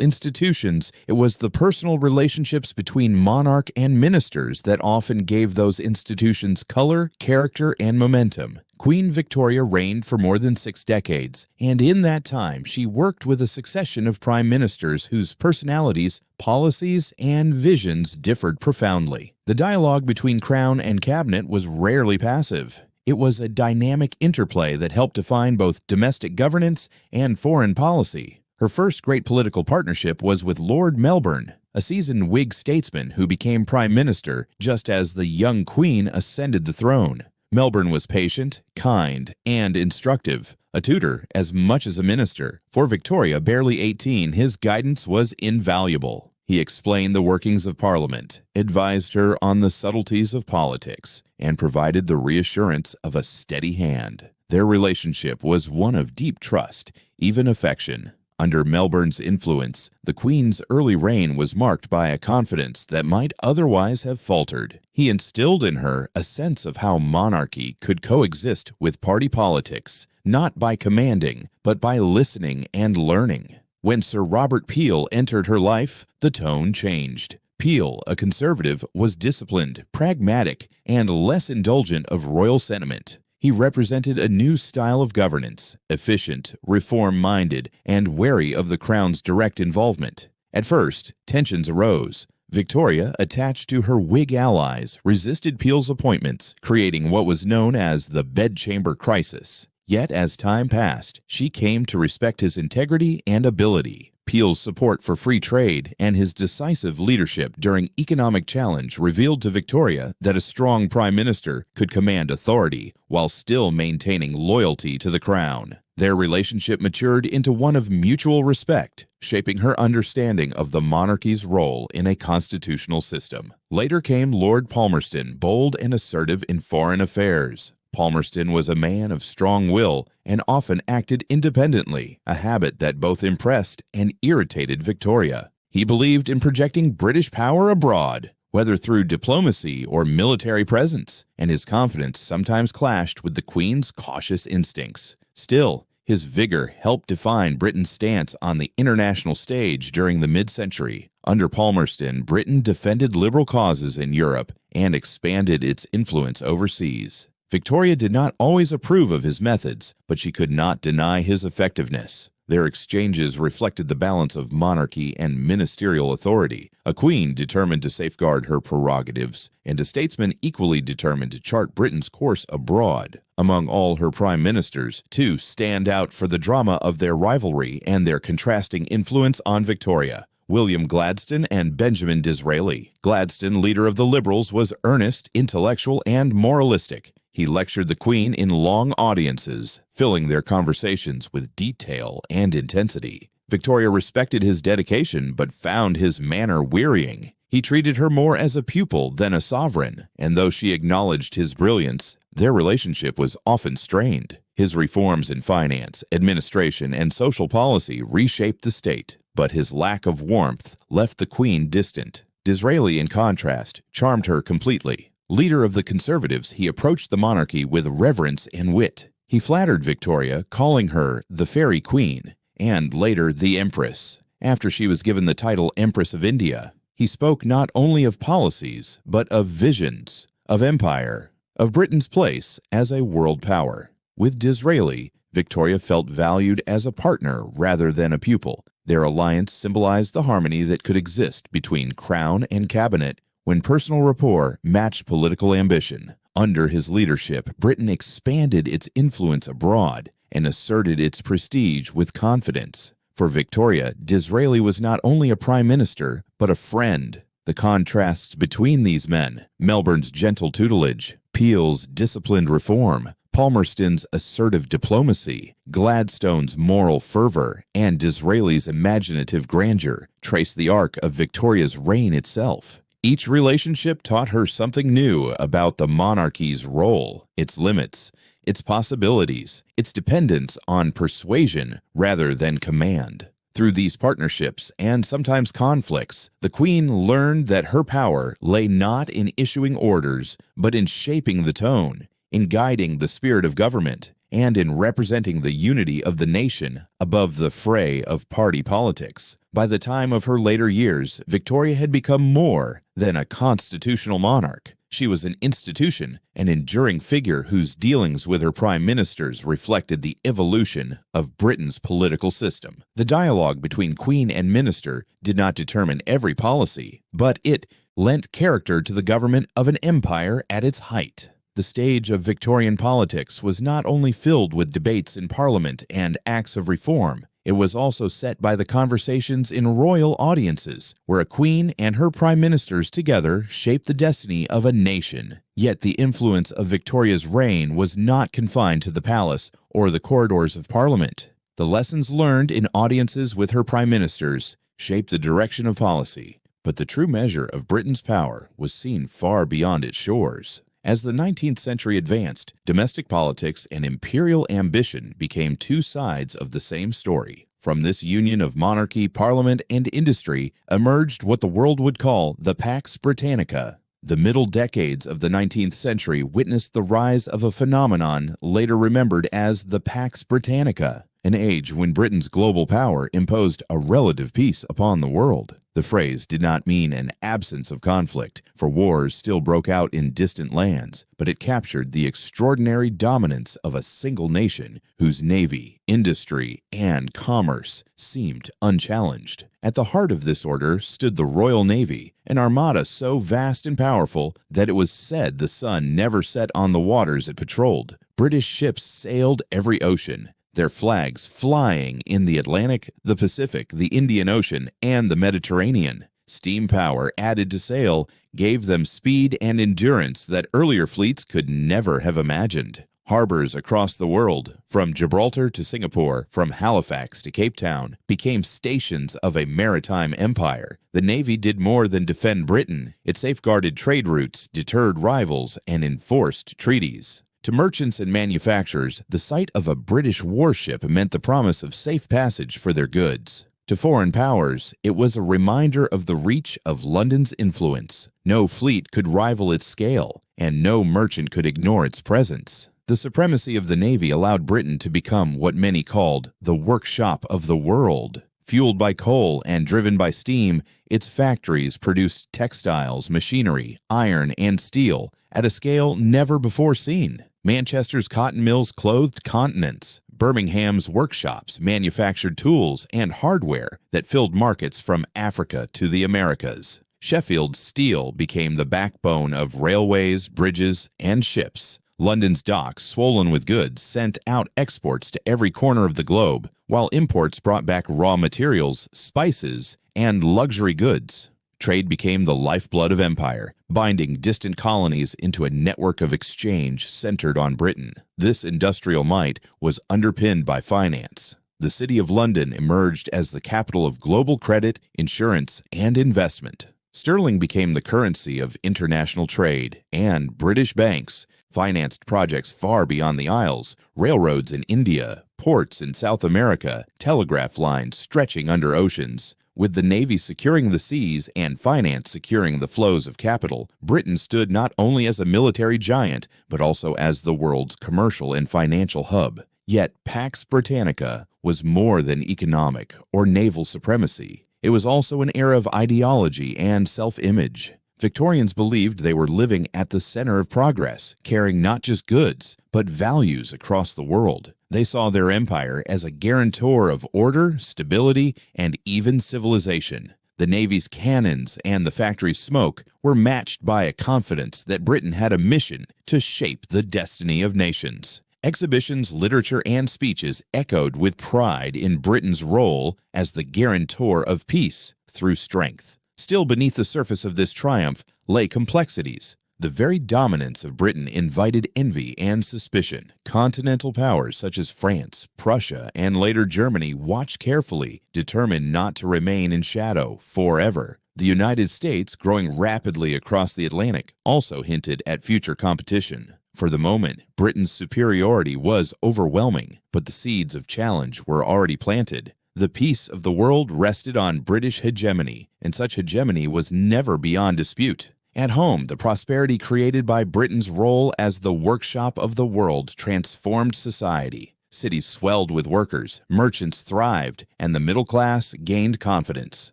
institutions, it was the personal relationships between monarch and ministers that often gave those institutions color, character, and momentum. Queen Victoria reigned for more than 6 decades, and in that time she worked with a succession of prime ministers whose personalities, policies, and visions differed profoundly. The dialogue between Crown and Cabinet was rarely passive. It was a dynamic interplay that helped define both domestic governance and foreign policy. Her first great political partnership was with Lord Melbourne, a seasoned Whig statesman who became prime minister just as the young queen ascended the throne. Melbourne was patient, kind, and instructive, a tutor as much as a minister. For Victoria, barely 18, his guidance was invaluable. He explained the workings of Parliament, advised her on the subtleties of politics, and provided the reassurance of a steady hand. Their relationship was one of deep trust, even affection. Under Melbourne's influence, the Queen's early reign was marked by a confidence that might otherwise have faltered. He instilled in her a sense of how monarchy could coexist with party politics, not by commanding, but by listening and learning. When Sir Robert Peel entered her life, the tone changed. Peel, a conservative, was disciplined, pragmatic, and less indulgent of royal sentiment. He represented a new style of governance, efficient, reform-minded, and wary of the Crown's direct involvement. At first, tensions arose. Victoria, attached to her Whig allies, resisted Peel's appointments, creating what was known as the bedchamber crisis. Yet, as time passed, she came to respect his integrity and ability. Peel's support for free trade and his decisive leadership during economic challenge revealed to Victoria that a strong prime minister could command authority while still maintaining loyalty to the crown. Their relationship matured into one of mutual respect, shaping her understanding of the monarchy's role in a constitutional system. Later came Lord Palmerston, bold and assertive in foreign affairs. Palmerston was a man of strong will and often acted independently, a habit that both impressed and irritated Victoria. He believed in projecting British power abroad, whether through diplomacy or military presence, and his confidence sometimes clashed with the Queen's cautious instincts. Still, his vigor helped define Britain's stance on the international stage during the mid-century. Under Palmerston, Britain defended liberal causes in Europe and expanded its influence overseas. Victoria did not always approve of his methods, but she could not deny his effectiveness. Their exchanges reflected the balance of monarchy and ministerial authority, a queen determined to safeguard her prerogatives, and a statesman equally determined to chart Britain's course abroad. Among all her prime ministers, two stand out for the drama of their rivalry and their contrasting influence on Victoria: William Gladstone and Benjamin Disraeli. Gladstone, leader of the Liberals, was earnest, intellectual, and moralistic. He lectured the Queen in long audiences, filling their conversations with detail and intensity. Victoria respected his dedication but found his manner wearying. He treated her more as a pupil than a sovereign, and though she acknowledged his brilliance, their relationship was often strained. His reforms in finance, administration, and social policy reshaped the state, but his lack of warmth left the Queen distant. Disraeli, in contrast, charmed her completely. Leader of the Conservatives, he approached the monarchy with reverence and wit. He flattered Victoria, calling her the Fairy Queen, and later the Empress. After she was given the title Empress of India, he spoke not only of policies, but of visions, of empire, of Britain's place as a world power. With Disraeli, Victoria felt valued as a partner rather than a pupil. Their alliance symbolized the harmony that could exist between crown and cabinet when personal rapport matched political ambition. Under his leadership, Britain expanded its influence abroad and asserted its prestige with confidence. For Victoria, Disraeli was not only a prime minister, but a friend. The contrasts between these men, Melbourne's gentle tutelage, Peel's disciplined reform, Palmerston's assertive diplomacy, Gladstone's moral fervor, and Disraeli's imaginative grandeur, trace the arc of Victoria's reign itself. Each relationship taught her something new about the monarchy's role, its limits, its possibilities, its dependence on persuasion rather than command. Through these partnerships and sometimes conflicts, the Queen learned that her power lay not in issuing orders, but in shaping the tone, in guiding the spirit of government, and in representing the unity of the nation above the fray of party politics. By the time of her later years, Victoria had become more than a constitutional monarch. She was an institution, an enduring figure whose dealings with her prime ministers reflected the evolution of Britain's political system. The dialogue between Queen and minister did not determine every policy, but it lent character to the government of an empire at its height. The stage of Victorian politics was not only filled with debates in Parliament and acts of reform, It was also set by the conversations in royal audiences, where a queen and her prime ministers together shaped the destiny of a nation. Yet the influence of Victoria's reign was not confined to the palace or the corridors of Parliament. The lessons learned in audiences with her prime ministers shaped the direction of policy, but the true measure of Britain's power was seen far beyond its shores. As the 19th century advanced, domestic politics and imperial ambition became two sides of the same story. From this union of monarchy, parliament, and industry emerged what the world would call the Pax Britannica. The middle decades of the 19th century witnessed the rise of a phenomenon later remembered as the Pax Britannica, an age when Britain's global power imposed a relative peace upon the world. The phrase did not mean an absence of conflict, for wars still broke out in distant lands, but it captured the extraordinary dominance of a single nation whose navy, industry, and commerce seemed unchallenged. At the heart of this order stood the Royal Navy, an armada so vast and powerful that it was said the sun never set on the waters it patrolled. British ships sailed every ocean, their flags flying in the Atlantic, the Pacific, the Indian Ocean, and the Mediterranean. Steam power added to sail gave them speed and endurance that earlier fleets could never have imagined. Harbors across the world, from Gibraltar to Singapore, from Halifax to Cape Town, became stations of a maritime empire. The Navy did more than defend Britain. It safeguarded trade routes, deterred rivals, and enforced treaties. To merchants and manufacturers, the sight of a British warship meant the promise of safe passage for their goods. To foreign powers, it was a reminder of the reach of London's influence. No fleet could rival its scale, and no merchant could ignore its presence. The supremacy of the Navy allowed Britain to become what many called the workshop of the world. Fueled by coal and driven by steam, its factories produced textiles, machinery, iron, and steel at a scale never before seen. Manchester's cotton mills clothed continents. Birmingham's workshops manufactured tools and hardware that filled markets from Africa to the Americas. Sheffield's steel became the backbone of railways, bridges, and ships. London's docks, swollen with goods, sent out exports to every corner of the globe, while imports brought back raw materials, spices, and luxury goods. Trade became the lifeblood of empire, binding distant colonies into a network of exchange centered on Britain. This industrial might was underpinned by finance. The City of London emerged as the capital of global credit, insurance, and investment. Sterling became the currency of international trade, and British banks financed projects far beyond the Isles, railroads in India, ports in South America, telegraph lines stretching under oceans. With the Navy securing the seas and finance securing the flows of capital, Britain stood not only as a military giant, but also as the world's commercial and financial hub. Yet Pax Britannica was more than economic or naval supremacy. It was also an era of ideology and self-image. Victorians believed they were living at the center of progress, carrying not just goods, but values across the world. They saw their empire as a guarantor of order, stability, and even civilization. The Navy's cannons and the factory's smoke were matched by a confidence that Britain had a mission to shape the destiny of nations. Exhibitions, literature, and speeches echoed with pride in Britain's role as the guarantor of peace through strength. Still beneath the surface of this triumph lay complexities. The very dominance of Britain invited envy and suspicion. Continental powers such as France, Prussia, and later Germany watched carefully, determined not to remain in shadow forever. The United States, growing rapidly across the Atlantic, also hinted at future competition. For the moment, Britain's superiority was overwhelming, but the seeds of challenge were already planted. The peace of the world rested on British hegemony, and such hegemony was never beyond dispute. At home, the prosperity created by Britain's role as the workshop of the world transformed society. Cities swelled with workers, merchants thrived, and the middle class gained confidence.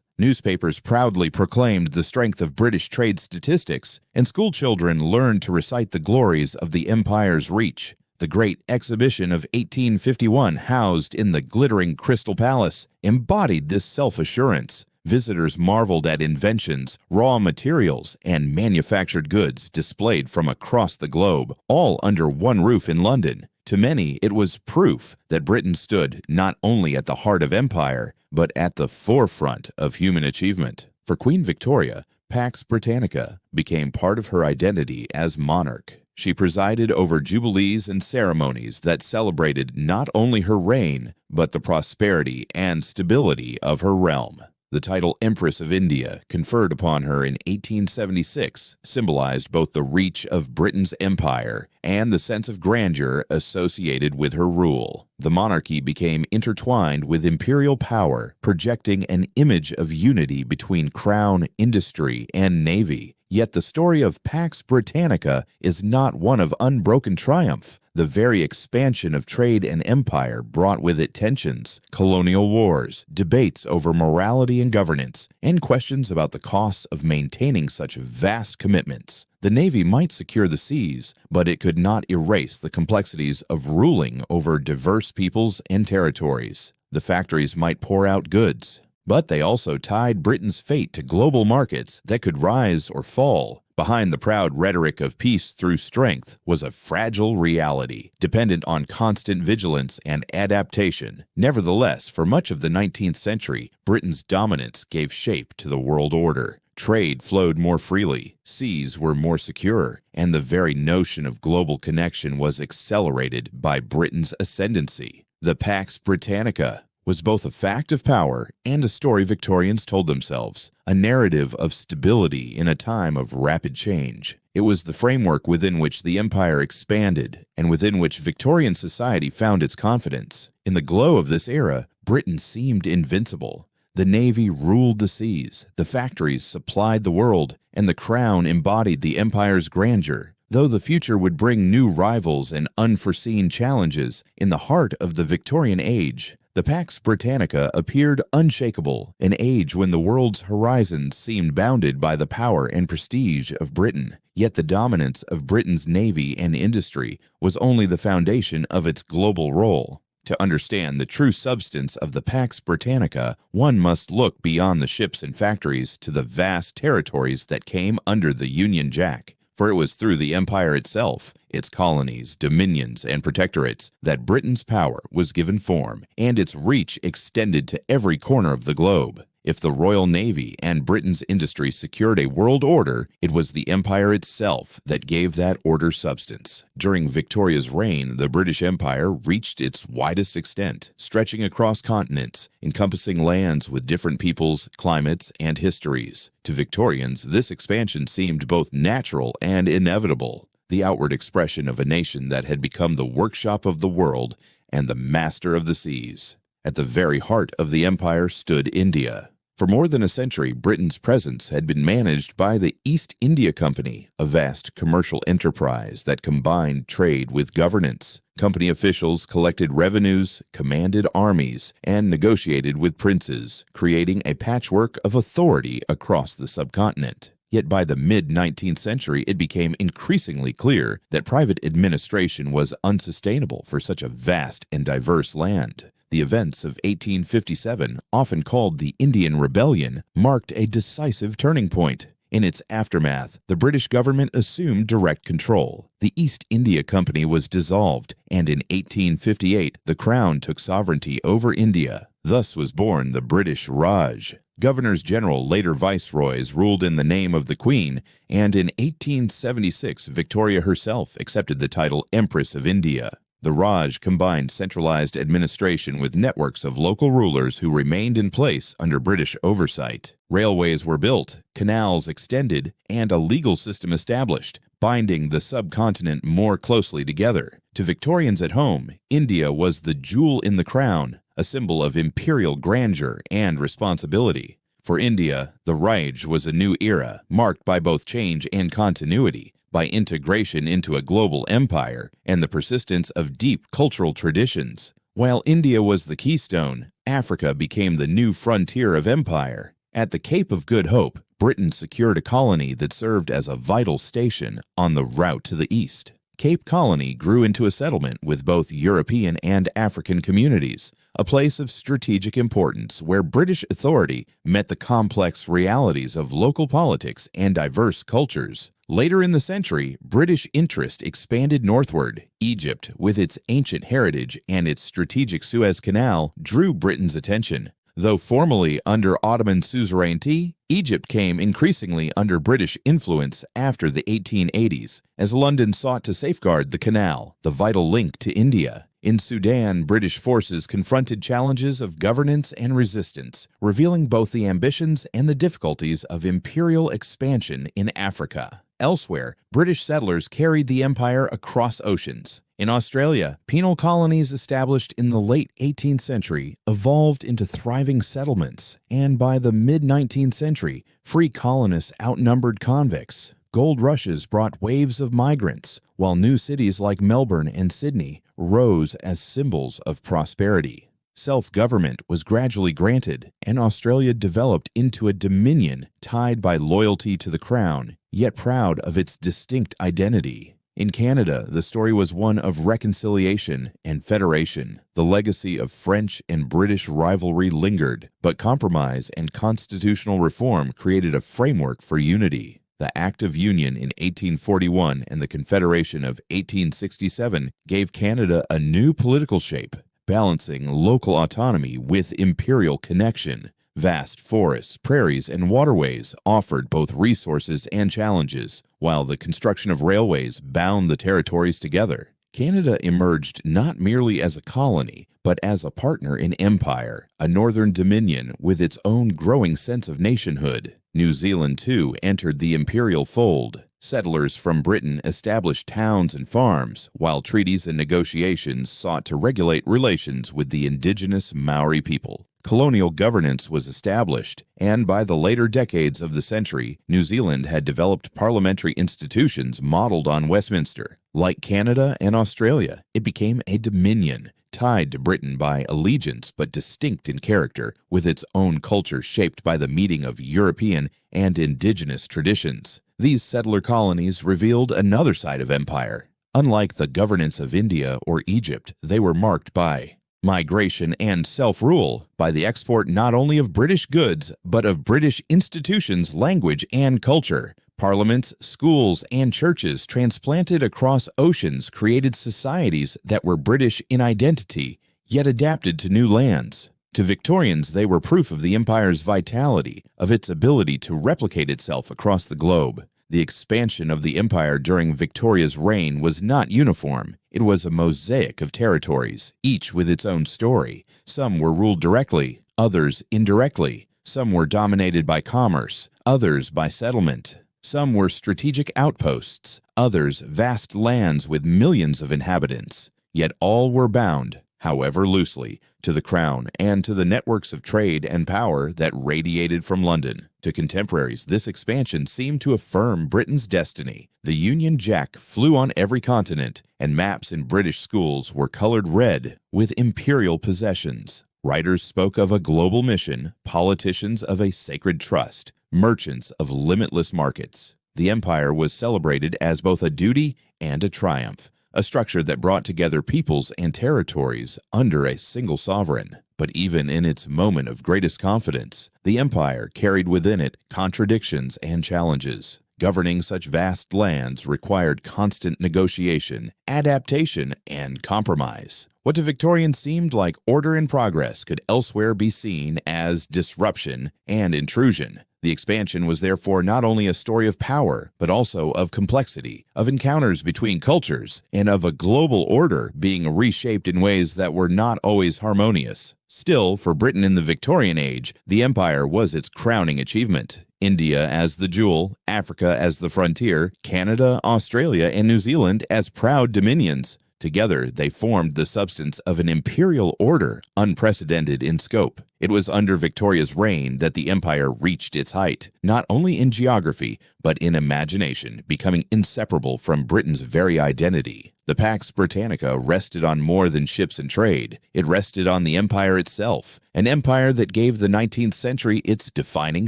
Newspapers proudly proclaimed the strength of British trade statistics, and schoolchildren learned to recite the glories of the empire's reach. The Great Exhibition of 1851, housed in the glittering Crystal Palace, embodied this self-assurance. Visitors marveled at inventions, raw materials, and manufactured goods displayed from across the globe, all under one roof in London. To many, it was proof that Britain stood not only at the heart of empire, but at the forefront of human achievement. For Queen Victoria, Pax Britannica became part of her identity as monarch. She presided over jubilees and ceremonies that celebrated not only her reign, but the prosperity and stability of her realm. The title Empress of India, conferred upon her in 1876, symbolized both the reach of Britain's empire and the sense of grandeur associated with her rule. The monarchy became intertwined with imperial power, projecting an image of unity between crown, industry, and navy. Yet the story of Pax Britannica is not one of unbroken triumph. The very expansion of trade and empire brought with it tensions, colonial wars, debates over morality and governance, and questions about the costs of maintaining such vast commitments. The Navy might secure the seas, but it could not erase the complexities of ruling over diverse peoples and territories. The factories might pour out goods, but they also tied Britain's fate to global markets that could rise or fall. Behind the proud rhetoric of peace through strength was a fragile reality, dependent on constant vigilance and adaptation. Nevertheless, for much of the 19th century, Britain's dominance gave shape to the world order. Trade flowed more freely, seas were more secure, and the very notion of global connection was accelerated by Britain's ascendancy. The Pax Britannica was both a fact of power and a story Victorians told themselves, a narrative of stability in a time of rapid change. It was the framework within which the empire expanded and within which Victorian society found its confidence. In the glow of this era, Britain seemed invincible. The navy ruled the seas, the factories supplied the world, and the crown embodied the empire's grandeur. Though the future would bring new rivals and unforeseen challenges, in the heart of the Victorian age, the Pax Britannica appeared unshakable, an age when the world's horizons seemed bounded by the power and prestige of Britain. Yet the dominance of Britain's navy and industry was only the foundation of its global role. To understand the true substance of the Pax Britannica, one must look beyond the ships and factories to the vast territories that came under the Union Jack. For it was through the empire itself, its colonies, dominions, and protectorates, that Britain's power was given form, and its reach extended to every corner of the globe. If the Royal Navy and Britain's industry secured a world order, it was the empire itself that gave that order substance. During Victoria's reign, the British Empire reached its widest extent, stretching across continents, encompassing lands with different peoples, climates, and histories. To Victorians, this expansion seemed both natural and inevitable, the outward expression of a nation that had become the workshop of the world and the master of the seas. At the very heart of the empire stood India. For more than a century, Britain's presence had been managed by the East India Company, a vast commercial enterprise that combined trade with governance. Company officials collected revenues, commanded armies, and negotiated with princes, creating a patchwork of authority across the subcontinent. Yet by the mid-19th century, it became increasingly clear that private administration was unsustainable for such a vast and diverse land. The events of 1857, often called the Indian Rebellion, marked a decisive turning point. In its aftermath, the British government assumed direct control. The East India Company was dissolved, and in 1858, the Crown took sovereignty over India. Thus was born the British Raj. Governors-General, later viceroys, ruled in the name of the Queen, and in 1876, Victoria herself accepted the title Empress of India. The Raj combined centralized administration with networks of local rulers who remained in place under British oversight. Railways were built, canals extended, and a legal system established, binding the subcontinent more closely together. To Victorians at home, India was the jewel in the crown, a symbol of imperial grandeur and responsibility. For India, the Raj was a new era, marked by both change and continuity, by integration into a global empire and the persistence of deep cultural traditions. While India was the keystone, Africa became the new frontier of empire. At the Cape of Good Hope, Britain secured a colony that served as a vital station on the route to the east. Cape Colony grew into a settlement with both European and African communities, a place of strategic importance where British authority met the complex realities of local politics and diverse cultures. Later in the century, British interest expanded northward. Egypt, with its ancient heritage and its strategic Suez Canal, drew Britain's attention. Though formally under Ottoman suzerainty, Egypt came increasingly under British influence after the 1880s, as London sought to safeguard the canal, the vital link to India. In Sudan, British forces confronted challenges of governance and resistance, revealing both the ambitions and the difficulties of imperial expansion in Africa. Elsewhere, British settlers carried the empire across oceans. In Australia, penal colonies established in the late 18th century evolved into thriving settlements, and by the mid-19th century, free colonists outnumbered convicts. Gold rushes brought waves of migrants, while new cities like Melbourne and Sydney rose as symbols of prosperity. Self-government was gradually granted, and Australia developed into a dominion tied by loyalty to the crown, yet proud of its distinct identity. In Canada, the story was one of reconciliation and federation. The legacy of French and British rivalry lingered, but compromise and constitutional reform created a framework for unity. The Act of Union in 1841 and the Confederation of 1867 gave Canada a new political shape, balancing local autonomy with imperial connection. Vast forests, prairies, and waterways offered both resources and challenges, while the construction of railways bound the territories together. Canada emerged not merely as a colony, but as a partner in empire, a northern dominion with its own growing sense of nationhood. New Zealand, too, entered the imperial fold. Settlers from Britain established towns and farms, while treaties and negotiations sought to regulate relations with the indigenous Maori people. Colonial governance was established, and by the later decades of the century, New Zealand had developed parliamentary institutions modeled on Westminster. Like Canada and Australia, it became a dominion, tied to Britain by allegiance but distinct in character, with its own culture shaped by the meeting of European and indigenous traditions. These settler colonies revealed another side of empire. Unlike the governance of India or Egypt, they were marked by migration and self-rule, by the export not only of British goods, but of British institutions, language, and culture. Parliaments, schools, and churches transplanted across oceans created societies that were British in identity, yet adapted to new lands. To Victorians, they were proof of the empire's vitality, of its ability to replicate itself across the globe. The expansion of the empire during Victoria's reign was not uniform. It was a mosaic of territories, each with its own story. Some were ruled directly, others indirectly. Some were dominated by commerce, others by settlement. Some were strategic outposts, others vast lands with millions of inhabitants. Yet all were bound, however loosely, to the crown and to the networks of trade and power that radiated from London. To contemporaries, this expansion seemed to affirm Britain's destiny. The Union Jack flew on every continent, and maps in British schools were colored red with imperial possessions. Writers spoke of a global mission, politicians of a sacred trust, merchants of limitless markets. The empire was celebrated as both a duty and a triumph, a structure that brought together peoples and territories under a single sovereign. But even in its moment of greatest confidence, the empire carried within it contradictions and challenges. Governing such vast lands required constant negotiation, adaptation, and compromise. What to Victorians seemed like order and progress could elsewhere be seen as disruption and intrusion. The expansion was therefore not only a story of power, but also of complexity, of encounters between cultures, and of a global order being reshaped in ways that were not always harmonious. Still, for Britain in the Victorian age, the empire was its crowning achievement. India as the jewel, Africa as the frontier, Canada, Australia, and New Zealand as proud dominions. Together, they formed the substance of an imperial order unprecedented in scope. It was under Victoria's reign that the empire reached its height, not only in geography, but in imagination, becoming inseparable from Britain's very identity. The Pax Britannica rested on more than ships and trade. It rested on the empire itself, an empire that gave the 19th century its defining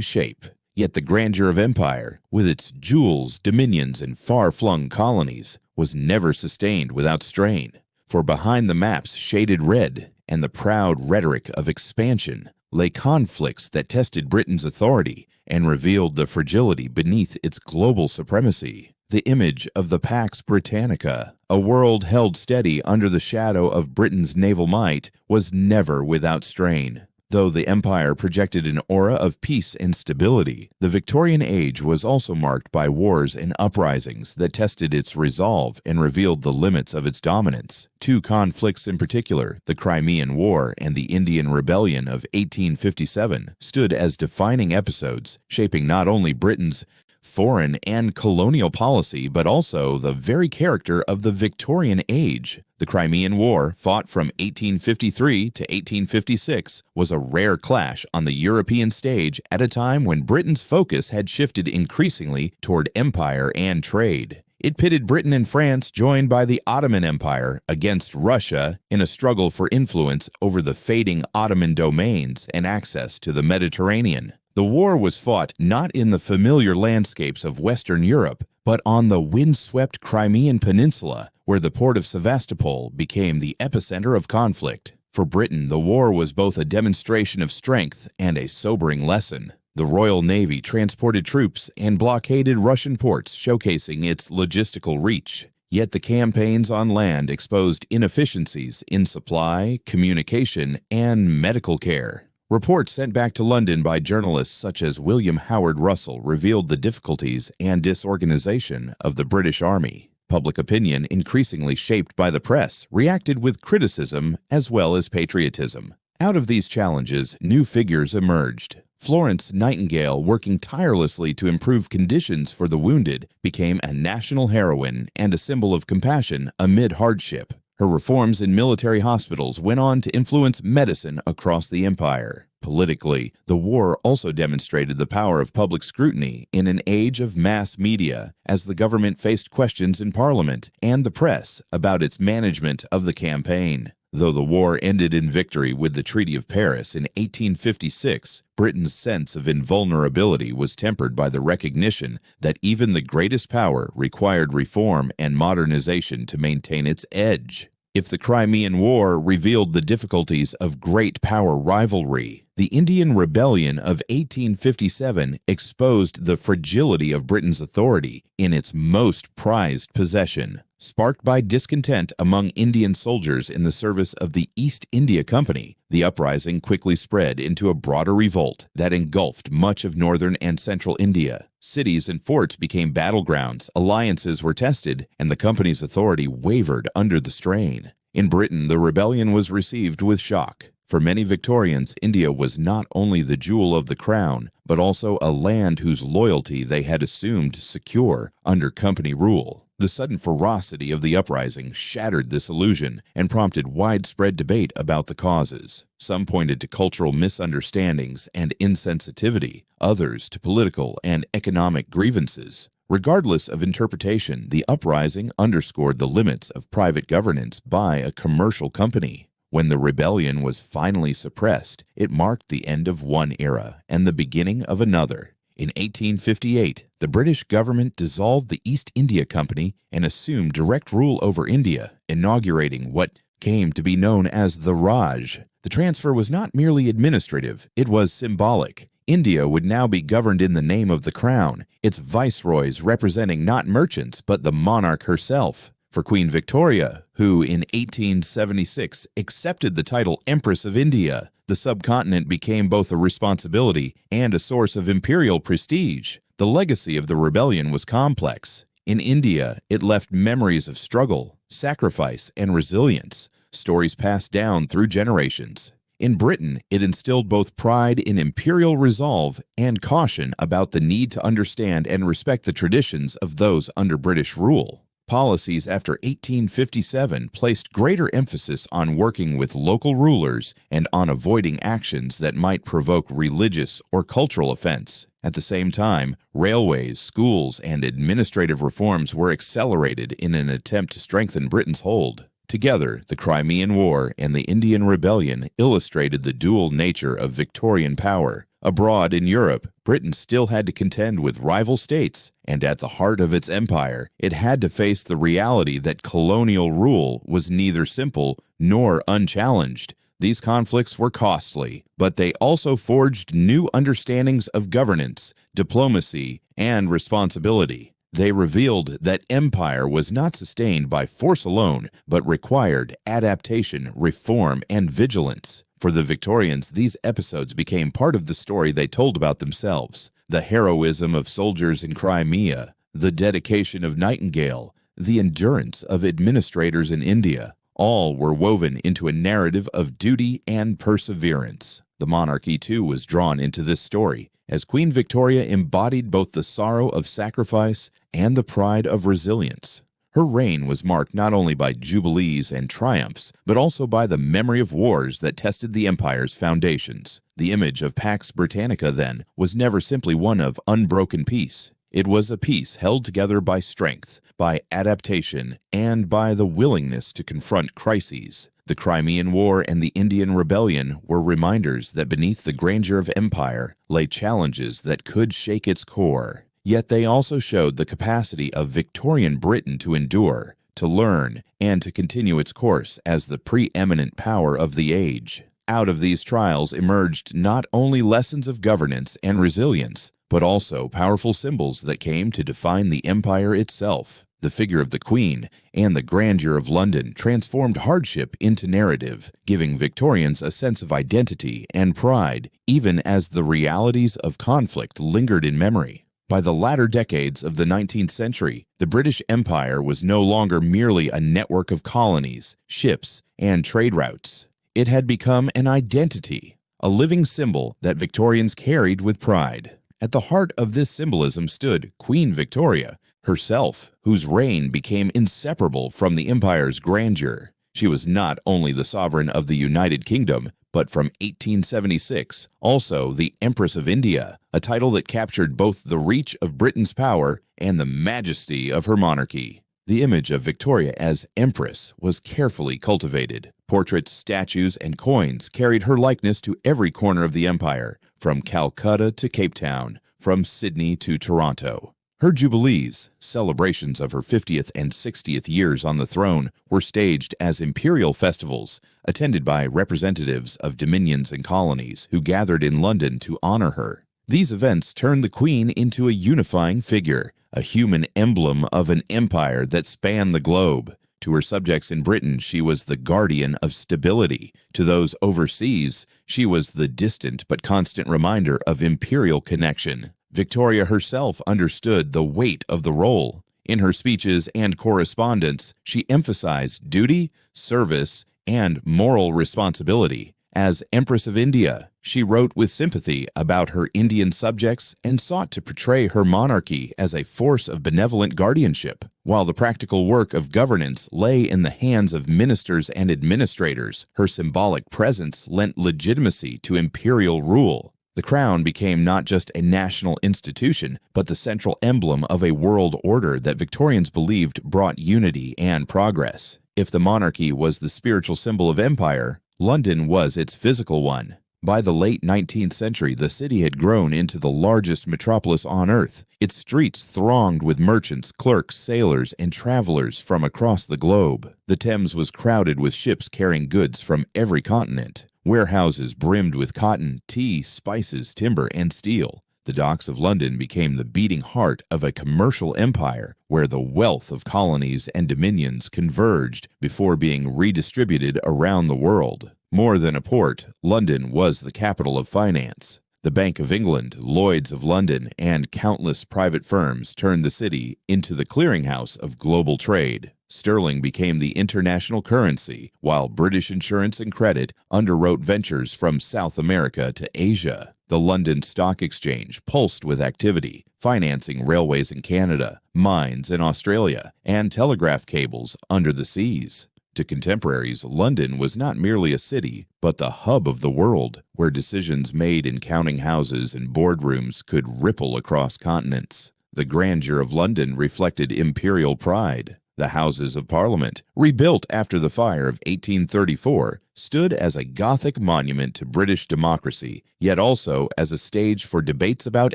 shape. Yet the grandeur of empire, with its jewels, dominions, and far-flung colonies, was never sustained without strain. For behind the maps shaded red and the proud rhetoric of expansion lay conflicts that tested Britain's authority and revealed the fragility beneath its global supremacy. The image of the Pax Britannica, a world held steady under the shadow of Britain's naval might, was never without strain. Though the empire projected an aura of peace and stability, the Victorian age was also marked by wars and uprisings that tested its resolve and revealed the limits of its dominance. Two conflicts in particular, the Crimean War and the Indian Rebellion of 1857, stood as defining episodes, shaping not only Britain's foreign and colonial policy, but also the very character of the Victorian age. The Crimean War, fought from 1853 to 1856, was a rare clash on the European stage at a time when Britain's focus had shifted increasingly toward empire and trade. It pitted Britain and France, joined by the Ottoman Empire, against Russia in a struggle for influence over the fading Ottoman domains and access to the Mediterranean. The war was fought not in the familiar landscapes of Western Europe, but on the windswept Crimean Peninsula, where the port of Sevastopol became the epicenter of conflict. For Britain, the war was both a demonstration of strength and a sobering lesson. The Royal Navy transported troops and blockaded Russian ports, showcasing its logistical reach. Yet the campaigns on land exposed inefficiencies in supply, communication, and medical care. Reports sent back to London by journalists such as William Howard Russell revealed the difficulties and disorganization of the British Army. Public opinion, increasingly shaped by the press, reacted with criticism as well as patriotism. Out of these challenges, new figures emerged. Florence Nightingale, working tirelessly to improve conditions for the wounded, became a national heroine and a symbol of compassion amid hardship. Her reforms in military hospitals went on to influence medicine across the empire. Politically, the war also demonstrated the power of public scrutiny in an age of mass media, as the government faced questions in Parliament and the press about its management of the campaign. Though the war ended in victory with the Treaty of Paris in 1856, Britain's sense of invulnerability was tempered by the recognition that even the greatest power required reform and modernization to maintain its edge. If the Crimean War revealed the difficulties of great power rivalry, the Indian Rebellion of 1857 exposed the fragility of Britain's authority in its most prized possession. Sparked by discontent among Indian soldiers in the service of the East India Company, the uprising quickly spread into a broader revolt that engulfed much of northern and central India. Cities and forts became battlegrounds, alliances were tested, and the company's authority wavered under the strain. In Britain, the rebellion was received with shock. For many Victorians, India was not only the jewel of the crown, but also a land whose loyalty they had assumed secure under company rule. The sudden ferocity of the uprising shattered this illusion and prompted widespread debate about the causes. Some pointed to cultural misunderstandings and insensitivity, others to political and economic grievances. Regardless of interpretation, the uprising underscored the limits of private governance by a commercial company. When the rebellion was finally suppressed, it marked the end of one era and the beginning of another. In 1858, the British government dissolved the East India Company and assumed direct rule over India, inaugurating what came to be known as the Raj. The transfer was not merely administrative, it was symbolic. India would now be governed in the name of the crown, its viceroys representing not merchants but the monarch herself. For Queen Victoria, who in 1876 accepted the title Empress of India, the subcontinent became both a responsibility and a source of imperial prestige. The legacy of the rebellion was complex. In India, it left memories of struggle, sacrifice, and resilience, stories passed down through generations. In Britain, it instilled both pride in imperial resolve and caution about the need to understand and respect the traditions of those under British rule. Policies after 1857 placed greater emphasis on working with local rulers and on avoiding actions that might provoke religious or cultural offense. At the same time, railways, schools, and administrative reforms were accelerated in an attempt to strengthen Britain's hold. Together, the Crimean War and the Indian Rebellion illustrated the dual nature of Victorian power. Abroad in Europe, Britain still had to contend with rival states, and at the heart of its empire, it had to face the reality that colonial rule was neither simple nor unchallenged. These conflicts were costly, but they also forged new understandings of governance, diplomacy, and responsibility. They revealed that empire was not sustained by force alone, but required adaptation, reform, and vigilance. For the Victorians, these episodes became part of the story they told about themselves. The heroism of soldiers in Crimea, the dedication of Nightingale, the endurance of administrators in India, all were woven into a narrative of duty and perseverance. The monarchy, too, was drawn into this story, as Queen Victoria embodied both the sorrow of sacrifice and the pride of resilience. Her reign was marked not only by jubilees and triumphs, but also by the memory of wars that tested the empire's foundations. The image of Pax Britannica, then, was never simply one of unbroken peace. It was a peace held together by strength, by adaptation, and by the willingness to confront crises. The Crimean War and the Indian Rebellion were reminders that beneath the grandeur of empire lay challenges that could shake its core. Yet they also showed the capacity of Victorian Britain to endure, to learn, and to continue its course as the preeminent power of the age. Out of these trials emerged not only lessons of governance and resilience, but also powerful symbols that came to define the empire itself. The figure of the Queen and the grandeur of London transformed hardship into narrative, giving Victorians a sense of identity and pride, even as the realities of conflict lingered in memory. By the latter decades of the 19th century, the British Empire was no longer merely a network of colonies, ships, and trade routes. It had become an identity, a living symbol that Victorians carried with pride. At the heart of this symbolism stood Queen Victoria herself, whose reign became inseparable from the empire's grandeur. She was not only the sovereign of the United Kingdom, but from 1876, also the Empress of India, a title that captured both the reach of Britain's power and the majesty of her monarchy. The image of Victoria as Empress was carefully cultivated. Portraits, statues, and coins carried her likeness to every corner of the empire, from Calcutta to Cape Town, from Sydney to Toronto. Her jubilees, celebrations of her 50th and 60th years on the throne, were staged as imperial festivals, attended by representatives of dominions and colonies who gathered in London to honor her. These events turned the Queen into a unifying figure, a human emblem of an empire that spanned the globe. To her subjects in Britain, she was the guardian of stability. To those overseas, she was the distant but constant reminder of imperial connection. Victoria herself understood the weight of the role. In her speeches and correspondence, she emphasized duty, service, and moral responsibility. As Empress of India, she wrote with sympathy about her Indian subjects and sought to portray her monarchy as a force of benevolent guardianship. While the practical work of governance lay in the hands of ministers and administrators, her symbolic presence lent legitimacy to imperial rule. The crown became not just a national institution, but the central emblem of a world order that Victorians believed brought unity and progress. If the monarchy was the spiritual symbol of empire, London was its physical one. By the late 19th century, the city had grown into the largest metropolis on earth. Its streets thronged with merchants, clerks, sailors, and travelers from across the globe. The Thames was crowded with ships carrying goods from every continent. Warehouses brimmed with cotton, tea, spices, timber, and steel. The docks of London became the beating heart of a commercial empire where the wealth of colonies and dominions converged before being redistributed around the world. More than a port, London was the capital of finance. The Bank of England, Lloyd's of London, and countless private firms turned the city into the clearinghouse of global trade. Sterling became the international currency, while British insurance and credit underwrote ventures from South America to Asia. The London Stock Exchange pulsed with activity, financing railways in Canada, mines in Australia, and telegraph cables under the seas. To contemporaries, London was not merely a city, but the hub of the world, where decisions made in counting houses and boardrooms could ripple across continents. The grandeur of London reflected imperial pride. The Houses of Parliament, rebuilt after the fire of 1834, stood as a Gothic monument to British democracy, yet also as a stage for debates about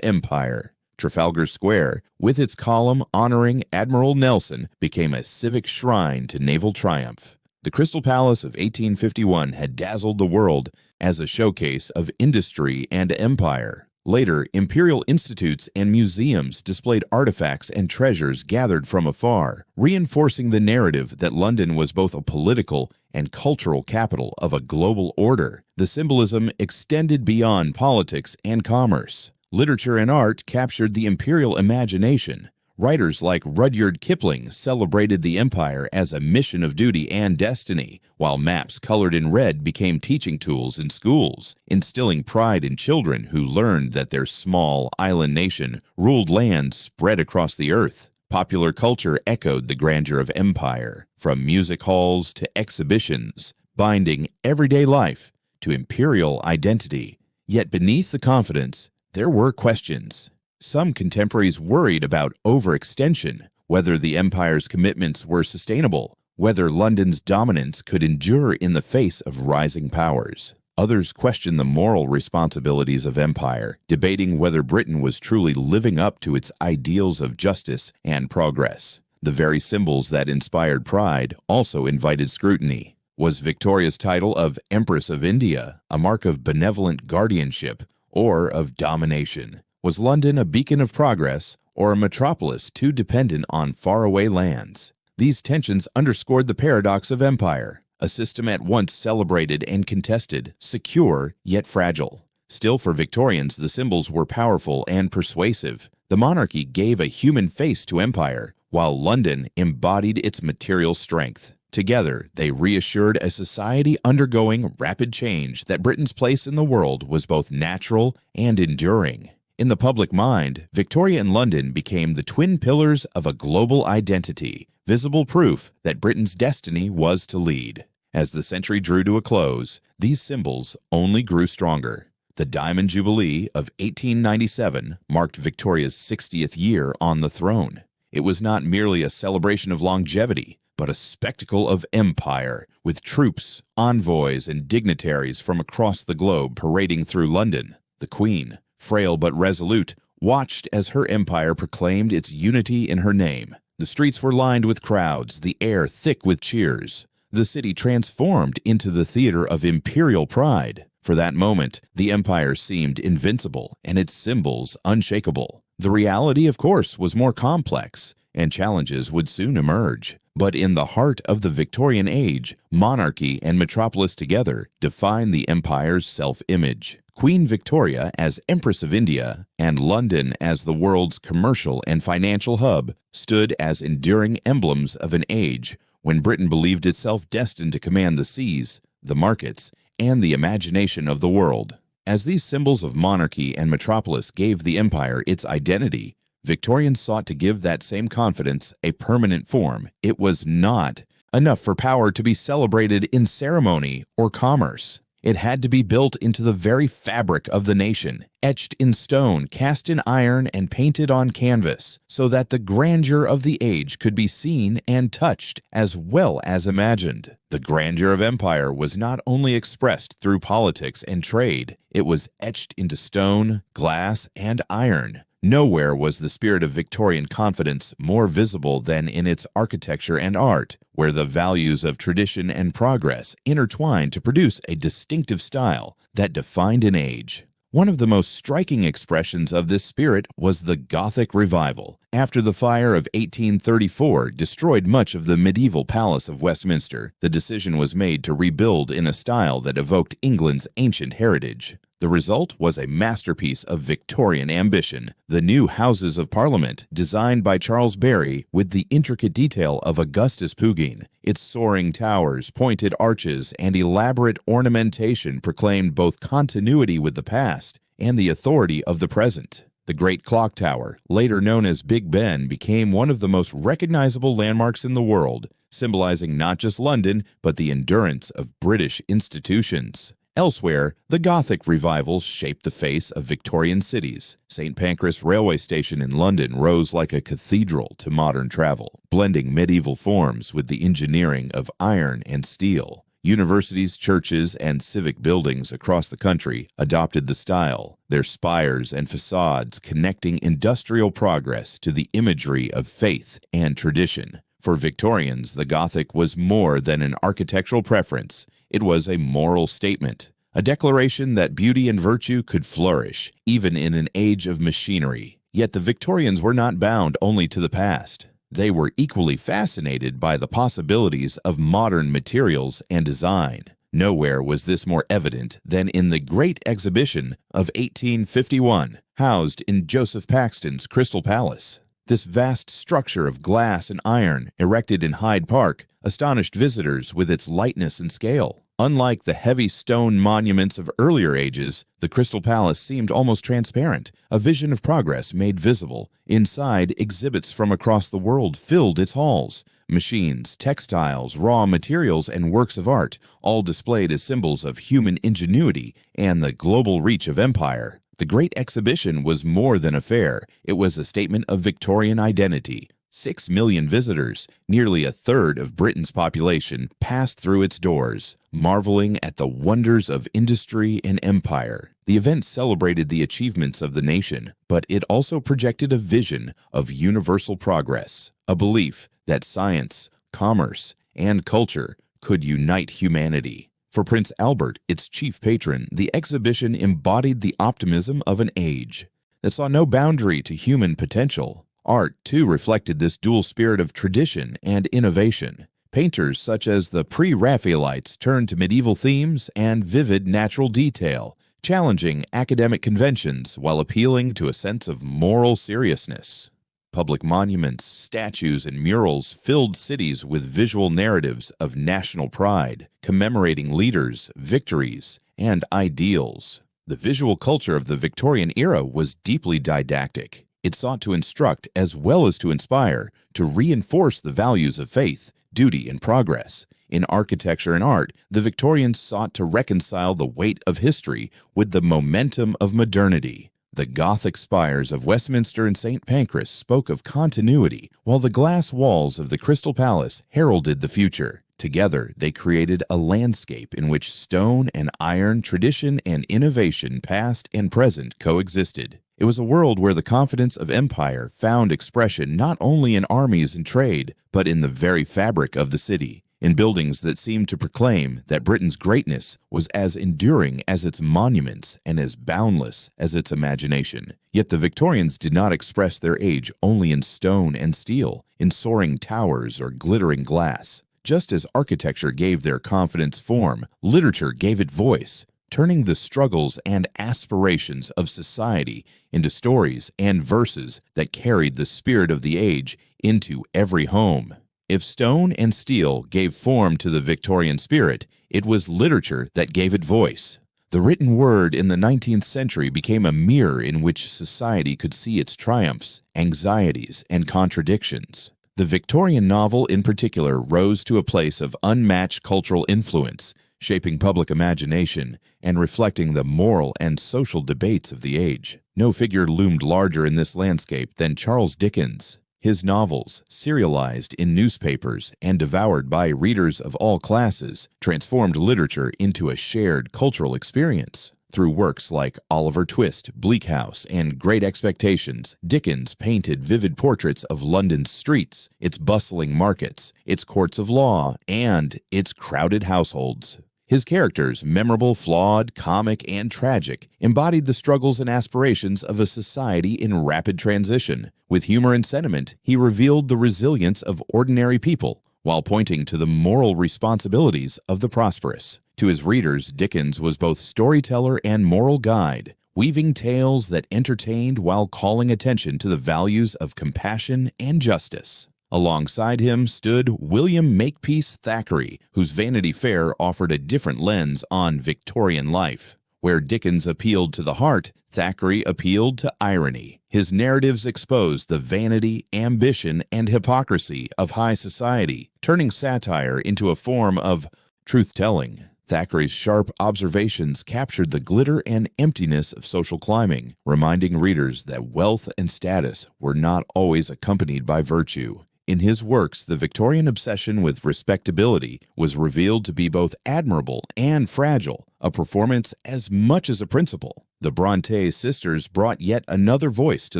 empire. Trafalgar Square, with its column honoring Admiral Nelson, became a civic shrine to naval triumph. The Crystal Palace of 1851 had dazzled the world as a showcase of industry and empire. Later, imperial institutes and museums displayed artifacts and treasures gathered from afar, reinforcing the narrative that London was both a political and cultural capital of a global order. The symbolism extended beyond politics and commerce. Literature and art captured the imperial imagination. Writers like Rudyard Kipling celebrated the empire as a mission of duty and destiny, while maps colored in red became teaching tools in schools, instilling pride in children who learned that their small island nation ruled lands spread across the earth. Popular culture echoed the grandeur of empire, from music halls to exhibitions, binding everyday life to imperial identity. Yet beneath the confidence, there were questions. Some contemporaries worried about overextension, whether the empire's commitments were sustainable, whether London's dominance could endure in the face of rising powers. Others questioned the moral responsibilities of empire, debating whether Britain was truly living up to its ideals of justice and progress. The very symbols that inspired pride also invited scrutiny. Was Victoria's title of Empress of India a mark of benevolent guardianship or of domination? Was London a beacon of progress or a metropolis too dependent on faraway lands? These tensions underscored the paradox of empire, a system at once celebrated and contested, secure yet fragile. Still, for Victorians, the symbols were powerful and persuasive. The monarchy gave a human face to empire, while London embodied its material strength. Together, they reassured a society undergoing rapid change that Britain's place in the world was both natural and enduring. In the public mind, Victoria and London became the twin pillars of a global identity, visible proof that Britain's destiny was to lead. As the century drew to a close, these symbols only grew stronger. The Diamond Jubilee of 1897 marked Victoria's 60th year on the throne. It was not merely a celebration of longevity, but a spectacle of empire, with troops, envoys, and dignitaries from across the globe parading through London. The Queen, frail but resolute, watched as her empire proclaimed its unity in her name. The streets were lined with crowds, the air thick with cheers. The city transformed into the theater of imperial pride. For that moment, the empire seemed invincible and its symbols unshakable. The reality, of course, was more complex, and challenges would soon emerge. But in the heart of the Victorian age, monarchy and metropolis together defined the empire's self-image. Queen Victoria as Empress of India and London as the world's commercial and financial hub stood as enduring emblems of an age when Britain believed itself destined to command the seas, the markets, and the imagination of the world. As these symbols of monarchy and metropolis gave the empire its identity, Victorians sought to give that same confidence a permanent form. It was not enough for power to be celebrated in ceremony or commerce. It had to be built into the very fabric of the nation, etched in stone, cast in iron, and painted on canvas, so that the grandeur of the age could be seen and touched as well as imagined. The grandeur of empire was not only expressed through politics and trade, it was etched into stone, glass, and iron. Nowhere was the spirit of Victorian confidence more visible than in its architecture and art, where the values of tradition and progress intertwined to produce a distinctive style that defined an age. One of the most striking expressions of this spirit was the Gothic revival. After the fire of 1834 destroyed much of the medieval Palace of Westminster, the decision was made to rebuild in a style that evoked England's ancient heritage. The result was a masterpiece of Victorian ambition, the new Houses of Parliament, designed by Charles Barry with the intricate detail of Augustus Pugin. Its soaring towers, pointed arches, and elaborate ornamentation proclaimed both continuity with the past and the authority of the present. The Great Clock Tower, later known as Big Ben, became one of the most recognizable landmarks in the world, symbolizing not just London, but the endurance of British institutions. Elsewhere, the Gothic revival shaped the face of Victorian cities. St. Pancras railway station in London rose like a cathedral to modern travel, blending medieval forms with the engineering of iron and steel. Universities, churches, and civic buildings across the country adopted the style, their spires and facades connecting industrial progress to the imagery of faith and tradition. For Victorians, the Gothic was more than an architectural preference. It was a moral statement, a declaration that beauty and virtue could flourish, even in an age of machinery. Yet the Victorians were not bound only to the past. They were equally fascinated by the possibilities of modern materials and design. Nowhere was this more evident than in the Great Exhibition of 1851, housed in Joseph Paxton's Crystal Palace. This vast structure of glass and iron, erected in Hyde Park, astonished visitors with its lightness and scale. Unlike the heavy stone monuments of earlier ages, the Crystal Palace seemed almost transparent, a vision of progress made visible. Inside, exhibits from across the world filled its halls. Machines, textiles, raw materials, and works of art, all displayed as symbols of human ingenuity and the global reach of empire. The Great Exhibition was more than a fair. It was a statement of Victorian identity. 6 million visitors, nearly a third of Britain's population, passed through its doors, marveling at the wonders of industry and empire. The event celebrated the achievements of the nation, but it also projected a vision of universal progress, a belief that science, commerce, and culture could unite humanity. For Prince Albert, its chief patron, the exhibition embodied the optimism of an age that saw no boundary to human potential. Art, too, reflected this dual spirit of tradition and innovation. Painters such as the pre-Raphaelites turned to medieval themes and vivid natural detail, challenging academic conventions while appealing to a sense of moral seriousness. Public monuments, statues, and murals filled cities with visual narratives of national pride, commemorating leaders, victories, and ideals. The visual culture of the Victorian era was deeply didactic. It sought to instruct as well as to inspire, to reinforce the values of faith, duty, and progress. In architecture and art, the Victorians sought to reconcile the weight of history with the momentum of modernity. The Gothic spires of Westminster and St. Pancras spoke of continuity, while the glass walls of the Crystal Palace heralded the future. Together, they created a landscape in which stone and iron, tradition and innovation, past and present, coexisted. It was a world where the confidence of empire found expression not only in armies and trade, but in the very fabric of the city, in buildings that seemed to proclaim that Britain's greatness was as enduring as its monuments and as boundless as its imagination. Yet the Victorians did not express their age only in stone and steel, in soaring towers or glittering glass. Just as architecture gave their confidence form, literature gave it voice, turning the struggles and aspirations of society into stories and verses that carried the spirit of the age into every home. If stone and steel gave form to the Victorian spirit, it was literature that gave it voice. The written word in the 19th century became a mirror in which society could see its triumphs, anxieties, and contradictions. The Victorian novel in particular rose to a place of unmatched cultural influence, shaping public imagination and reflecting the moral and social debates of the age. No figure loomed larger in this landscape than Charles Dickens. His novels, serialized in newspapers and devoured by readers of all classes, transformed literature into a shared cultural experience. Through works like Oliver Twist, Bleak House, and Great Expectations, Dickens painted vivid portraits of London's streets, its bustling markets, its courts of law, and its crowded households. His characters, memorable, flawed, comic, and tragic, embodied the struggles and aspirations of a society in rapid transition. With humor and sentiment, he revealed the resilience of ordinary people, while pointing to the moral responsibilities of the prosperous. To his readers, Dickens was both storyteller and moral guide, weaving tales that entertained while calling attention to the values of compassion and justice. Alongside him stood William Makepeace Thackeray, whose Vanity Fair offered a different lens on Victorian life. Where Dickens appealed to the heart, Thackeray appealed to irony. His narratives exposed the vanity, ambition, and hypocrisy of high society, turning satire into a form of truth-telling. Thackeray's sharp observations captured the glitter and emptiness of social climbing, reminding readers that wealth and status were not always accompanied by virtue. In his works, the Victorian obsession with respectability was revealed to be both admirable and fragile, a performance as much as a principle. The Brontë sisters brought yet another voice to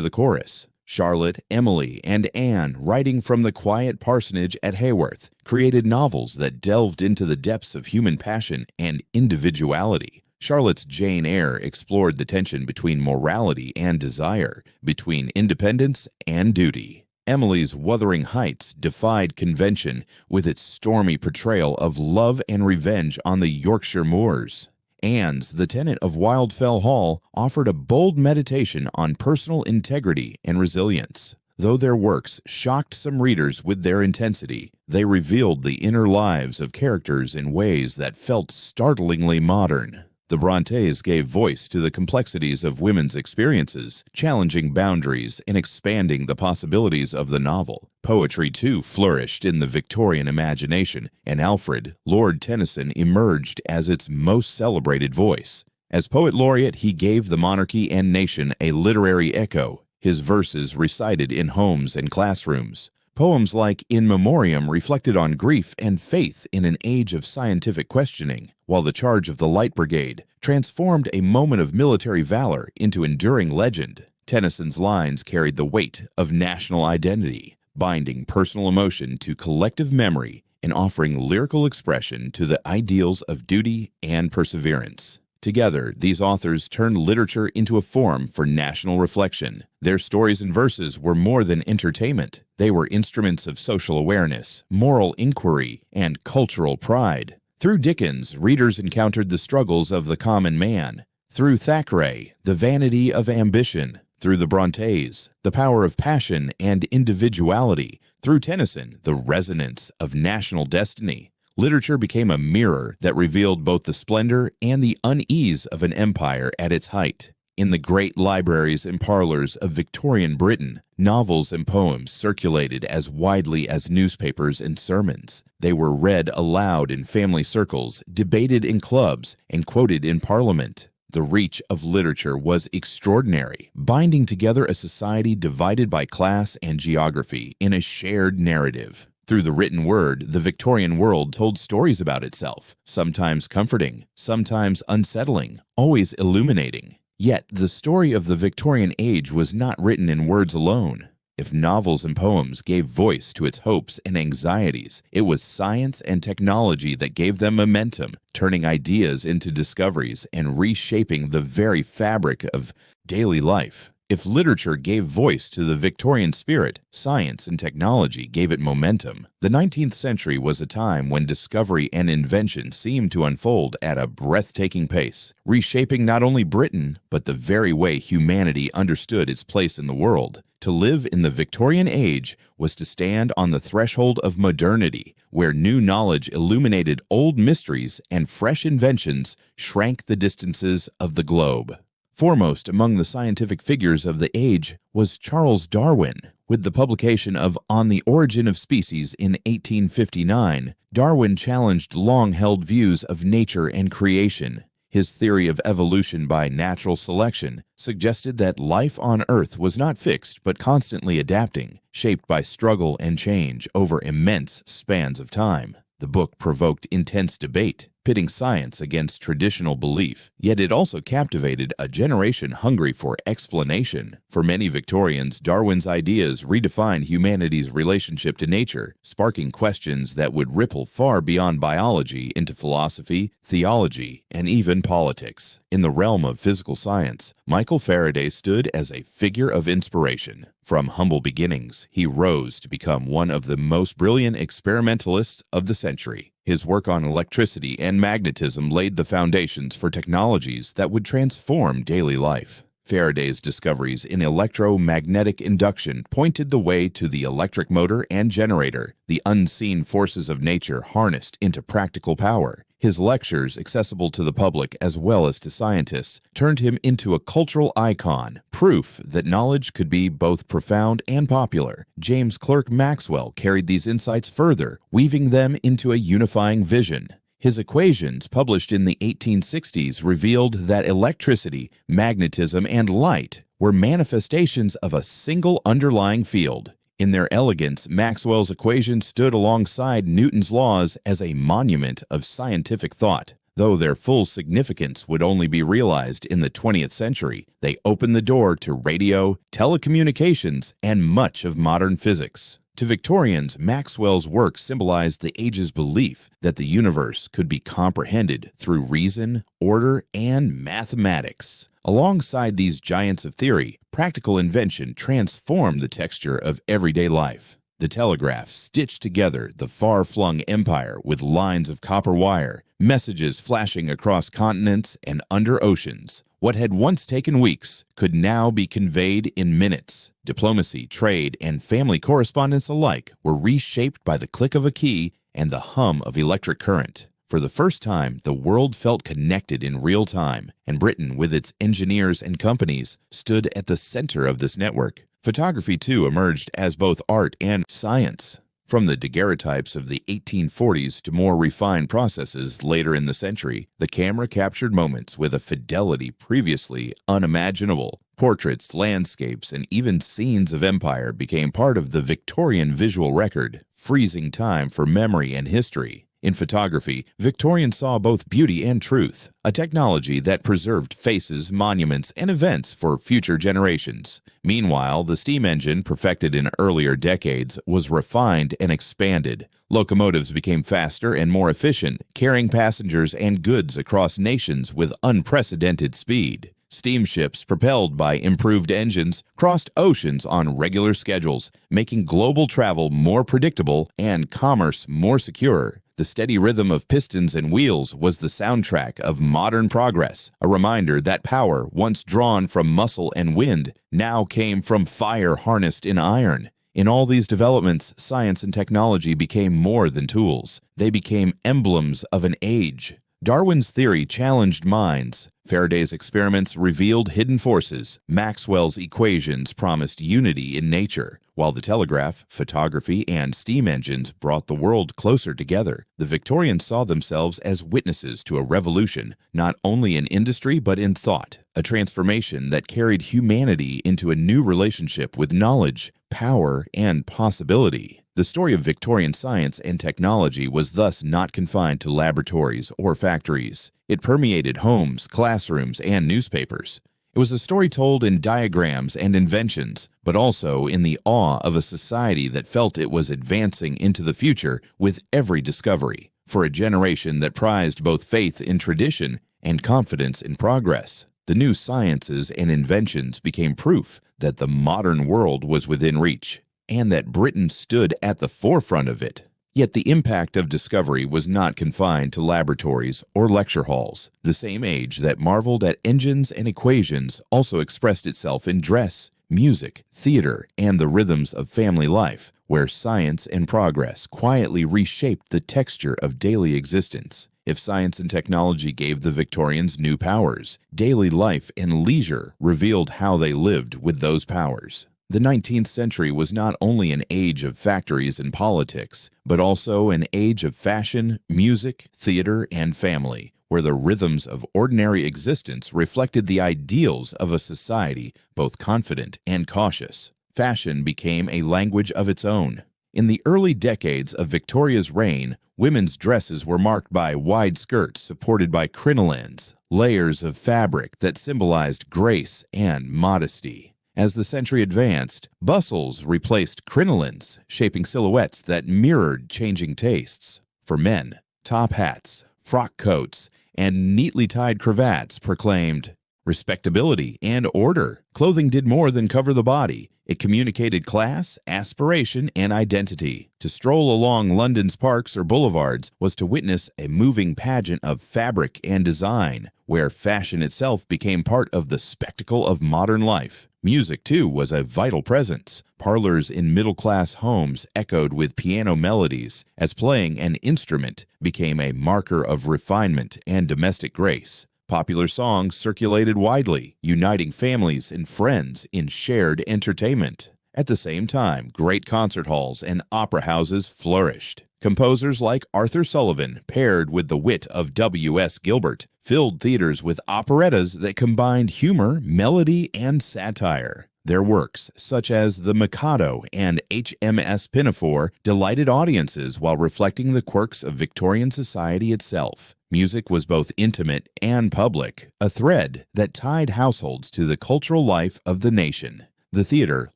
the chorus. Charlotte, Emily, and Anne, writing from the quiet parsonage at Haworth, created novels that delved into the depths of human passion and individuality. Charlotte's Jane Eyre explored the tension between morality and desire, between independence and duty. Emily's Wuthering Heights defied convention with its stormy portrayal of love and revenge on the Yorkshire moors. Anne's The Tenant of Wildfell Hall offered a bold meditation on personal integrity and resilience. Though their works shocked some readers with their intensity, they revealed the inner lives of characters in ways that felt startlingly modern. The Brontës gave voice to the complexities of women's experiences, challenging boundaries and expanding the possibilities of the novel. Poetry, too, flourished in the Victorian imagination, and Alfred, Lord Tennyson, emerged as its most celebrated voice. As poet laureate, he gave the monarchy and nation a literary echo, his verses recited in homes and classrooms. Poems like In Memoriam reflected on grief and faith in an age of scientific questioning, while The Charge of the Light Brigade transformed a moment of military valor into enduring legend. Tennyson's lines carried the weight of national identity, binding personal emotion to collective memory and offering lyrical expression to the ideals of duty and perseverance. Together, these authors turned literature into a forum for national reflection. Their stories and verses were more than entertainment. They were instruments of social awareness, moral inquiry, and cultural pride. Through Dickens, readers encountered the struggles of the common man. Through Thackeray, the vanity of ambition. Through the Brontës, the power of passion and individuality. Through Tennyson, the resonance of national destiny. Literature became a mirror that revealed both the splendor and the unease of an empire at its height. In the great libraries and parlors of Victorian Britain, novels and poems circulated as widely as newspapers and sermons. They were read aloud in family circles, debated in clubs, and quoted in Parliament. The reach of literature was extraordinary, binding together a society divided by class and geography in a shared narrative. Through the written word, the Victorian world told stories about itself, sometimes comforting, sometimes unsettling, always illuminating. Yet the story of the Victorian age was not written in words alone. If novels and poems gave voice to its hopes and anxieties, it was science and technology that gave them momentum, turning ideas into discoveries and reshaping the very fabric of daily life. If literature gave voice to the Victorian spirit, science and technology gave it momentum. The 19th century was a time when discovery and invention seemed to unfold at a breathtaking pace, reshaping not only Britain, but the very way humanity understood its place in the world. To live in the Victorian age was to stand on the threshold of modernity, where new knowledge illuminated old mysteries and fresh inventions shrank the distances of the globe. Foremost among the scientific figures of the age was Charles Darwin. With the publication of On the Origin of Species in 1859, Darwin challenged long-held views of nature and creation. His theory of evolution by natural selection suggested that life on Earth was not fixed but constantly adapting, shaped by struggle and change over immense spans of time. The book provoked intense debate, pitting science against traditional belief, yet it also captivated a generation hungry for explanation. For many Victorians, Darwin's ideas redefined humanity's relationship to nature, sparking questions that would ripple far beyond biology into philosophy, theology, and even politics. In the realm of physical science, Michael Faraday stood as a figure of inspiration. From humble beginnings, he rose to become one of the most brilliant experimentalists of the century. His work on electricity and magnetism laid the foundations for technologies that would transform daily life. Faraday's discoveries in electromagnetic induction pointed the way to the electric motor and generator, the unseen forces of nature harnessed into practical power. His lectures, accessible to the public as well as to scientists, turned him into a cultural icon, proof that knowledge could be both profound and popular. James Clerk Maxwell carried these insights further, weaving them into a unifying vision. His equations, published in the 1860s, revealed that electricity, magnetism, and light were manifestations of a single underlying field. In their elegance, Maxwell's equations stood alongside Newton's laws as a monument of scientific thought. Though their full significance would only be realized in the 20th century, they opened the door to radio, telecommunications, and much of modern physics. To Victorians, Maxwell's work symbolized the age's belief that the universe could be comprehended through reason, order, and mathematics. Alongside these giants of theory, practical invention transformed the texture of everyday life. The telegraph stitched together the far-flung empire with lines of copper wire, messages flashing across continents and under oceans. What had once taken weeks could now be conveyed in minutes. Diplomacy, trade, and family correspondence alike were reshaped by the click of a key and the hum of electric current. For the first time, the world felt connected in real time, and Britain, with its engineers and companies, stood at the center of this network. Photography, too, emerged as both art and science. From the daguerreotypes of the 1840s to more refined processes later in the century, the camera captured moments with a fidelity previously unimaginable. Portraits, landscapes, and even scenes of empire became part of the Victorian visual record, freezing time for memory and history. In photography, Victorians saw both beauty and truth, a technology that preserved faces, monuments, and events for future generations. Meanwhile, the steam engine, perfected in earlier decades, was refined and expanded. Locomotives became faster and more efficient, carrying passengers and goods across nations with unprecedented speed. Steamships, propelled by improved engines, crossed oceans on regular schedules, making global travel more predictable and commerce more secure. The steady rhythm of pistons and wheels was the soundtrack of modern progress, a reminder that power, once drawn from muscle and wind, now came from fire harnessed in iron. In all these developments, science and technology became more than tools. They became emblems of an age. Darwin's theory challenged minds. Faraday's experiments revealed hidden forces. Maxwell's equations promised unity in nature, while the telegraph, photography, and steam engines brought the world closer together. The Victorians saw themselves as witnesses to a revolution, not only in industry but in thought, a transformation that carried humanity into a new relationship with knowledge, power, and possibility. The story of Victorian science and technology was thus not confined to laboratories or factories. It permeated homes, classrooms, and newspapers. It was a story told in diagrams and inventions, but also in the awe of a society that felt it was advancing into the future with every discovery, for a generation that prized both faith in tradition and confidence in progress. The new sciences and inventions became proof that the modern world was within reach, and that Britain stood at the forefront of it. Yet the impact of discovery was not confined to laboratories or lecture halls. The same age that marveled at engines and equations also expressed itself in dress, music, theater, and the rhythms of family life, where science and progress quietly reshaped the texture of daily existence. If science and technology gave the Victorians new powers, daily life and leisure revealed how they lived with those powers. The 19th century was not only an age of factories and politics, but also an age of fashion, music, theater, and family, where the rhythms of ordinary existence reflected the ideals of a society both confident and cautious. Fashion became a language of its own. In the early decades of Victoria's reign, women's dresses were marked by wide skirts supported by crinolines, layers of fabric that symbolized grace and modesty. As the century advanced, bustles replaced crinolines, shaping silhouettes that mirrored changing tastes. For men, top hats, frock coats, and neatly tied cravats proclaimed respectability and order. Clothing did more than cover the body. It communicated class, aspiration, and identity. To stroll along London's parks or boulevards was to witness a moving pageant of fabric and design, where fashion itself became part of the spectacle of modern life. Music, too, was a vital presence. Parlors in middle-class homes echoed with piano melodies, as playing an instrument became a marker of refinement and domestic grace. Popular songs circulated widely, uniting families and friends in shared entertainment. At the same time, great concert halls and opera houses flourished. Composers like Arthur Sullivan, paired with the wit of W.S. Gilbert, filled theaters with operettas that combined humor, melody, and satire. Their works, such as The Mikado and HMS Pinafore, delighted audiences while reflecting the quirks of Victorian society itself. Music was both intimate and public, a thread that tied households to the cultural life of the nation. The theater,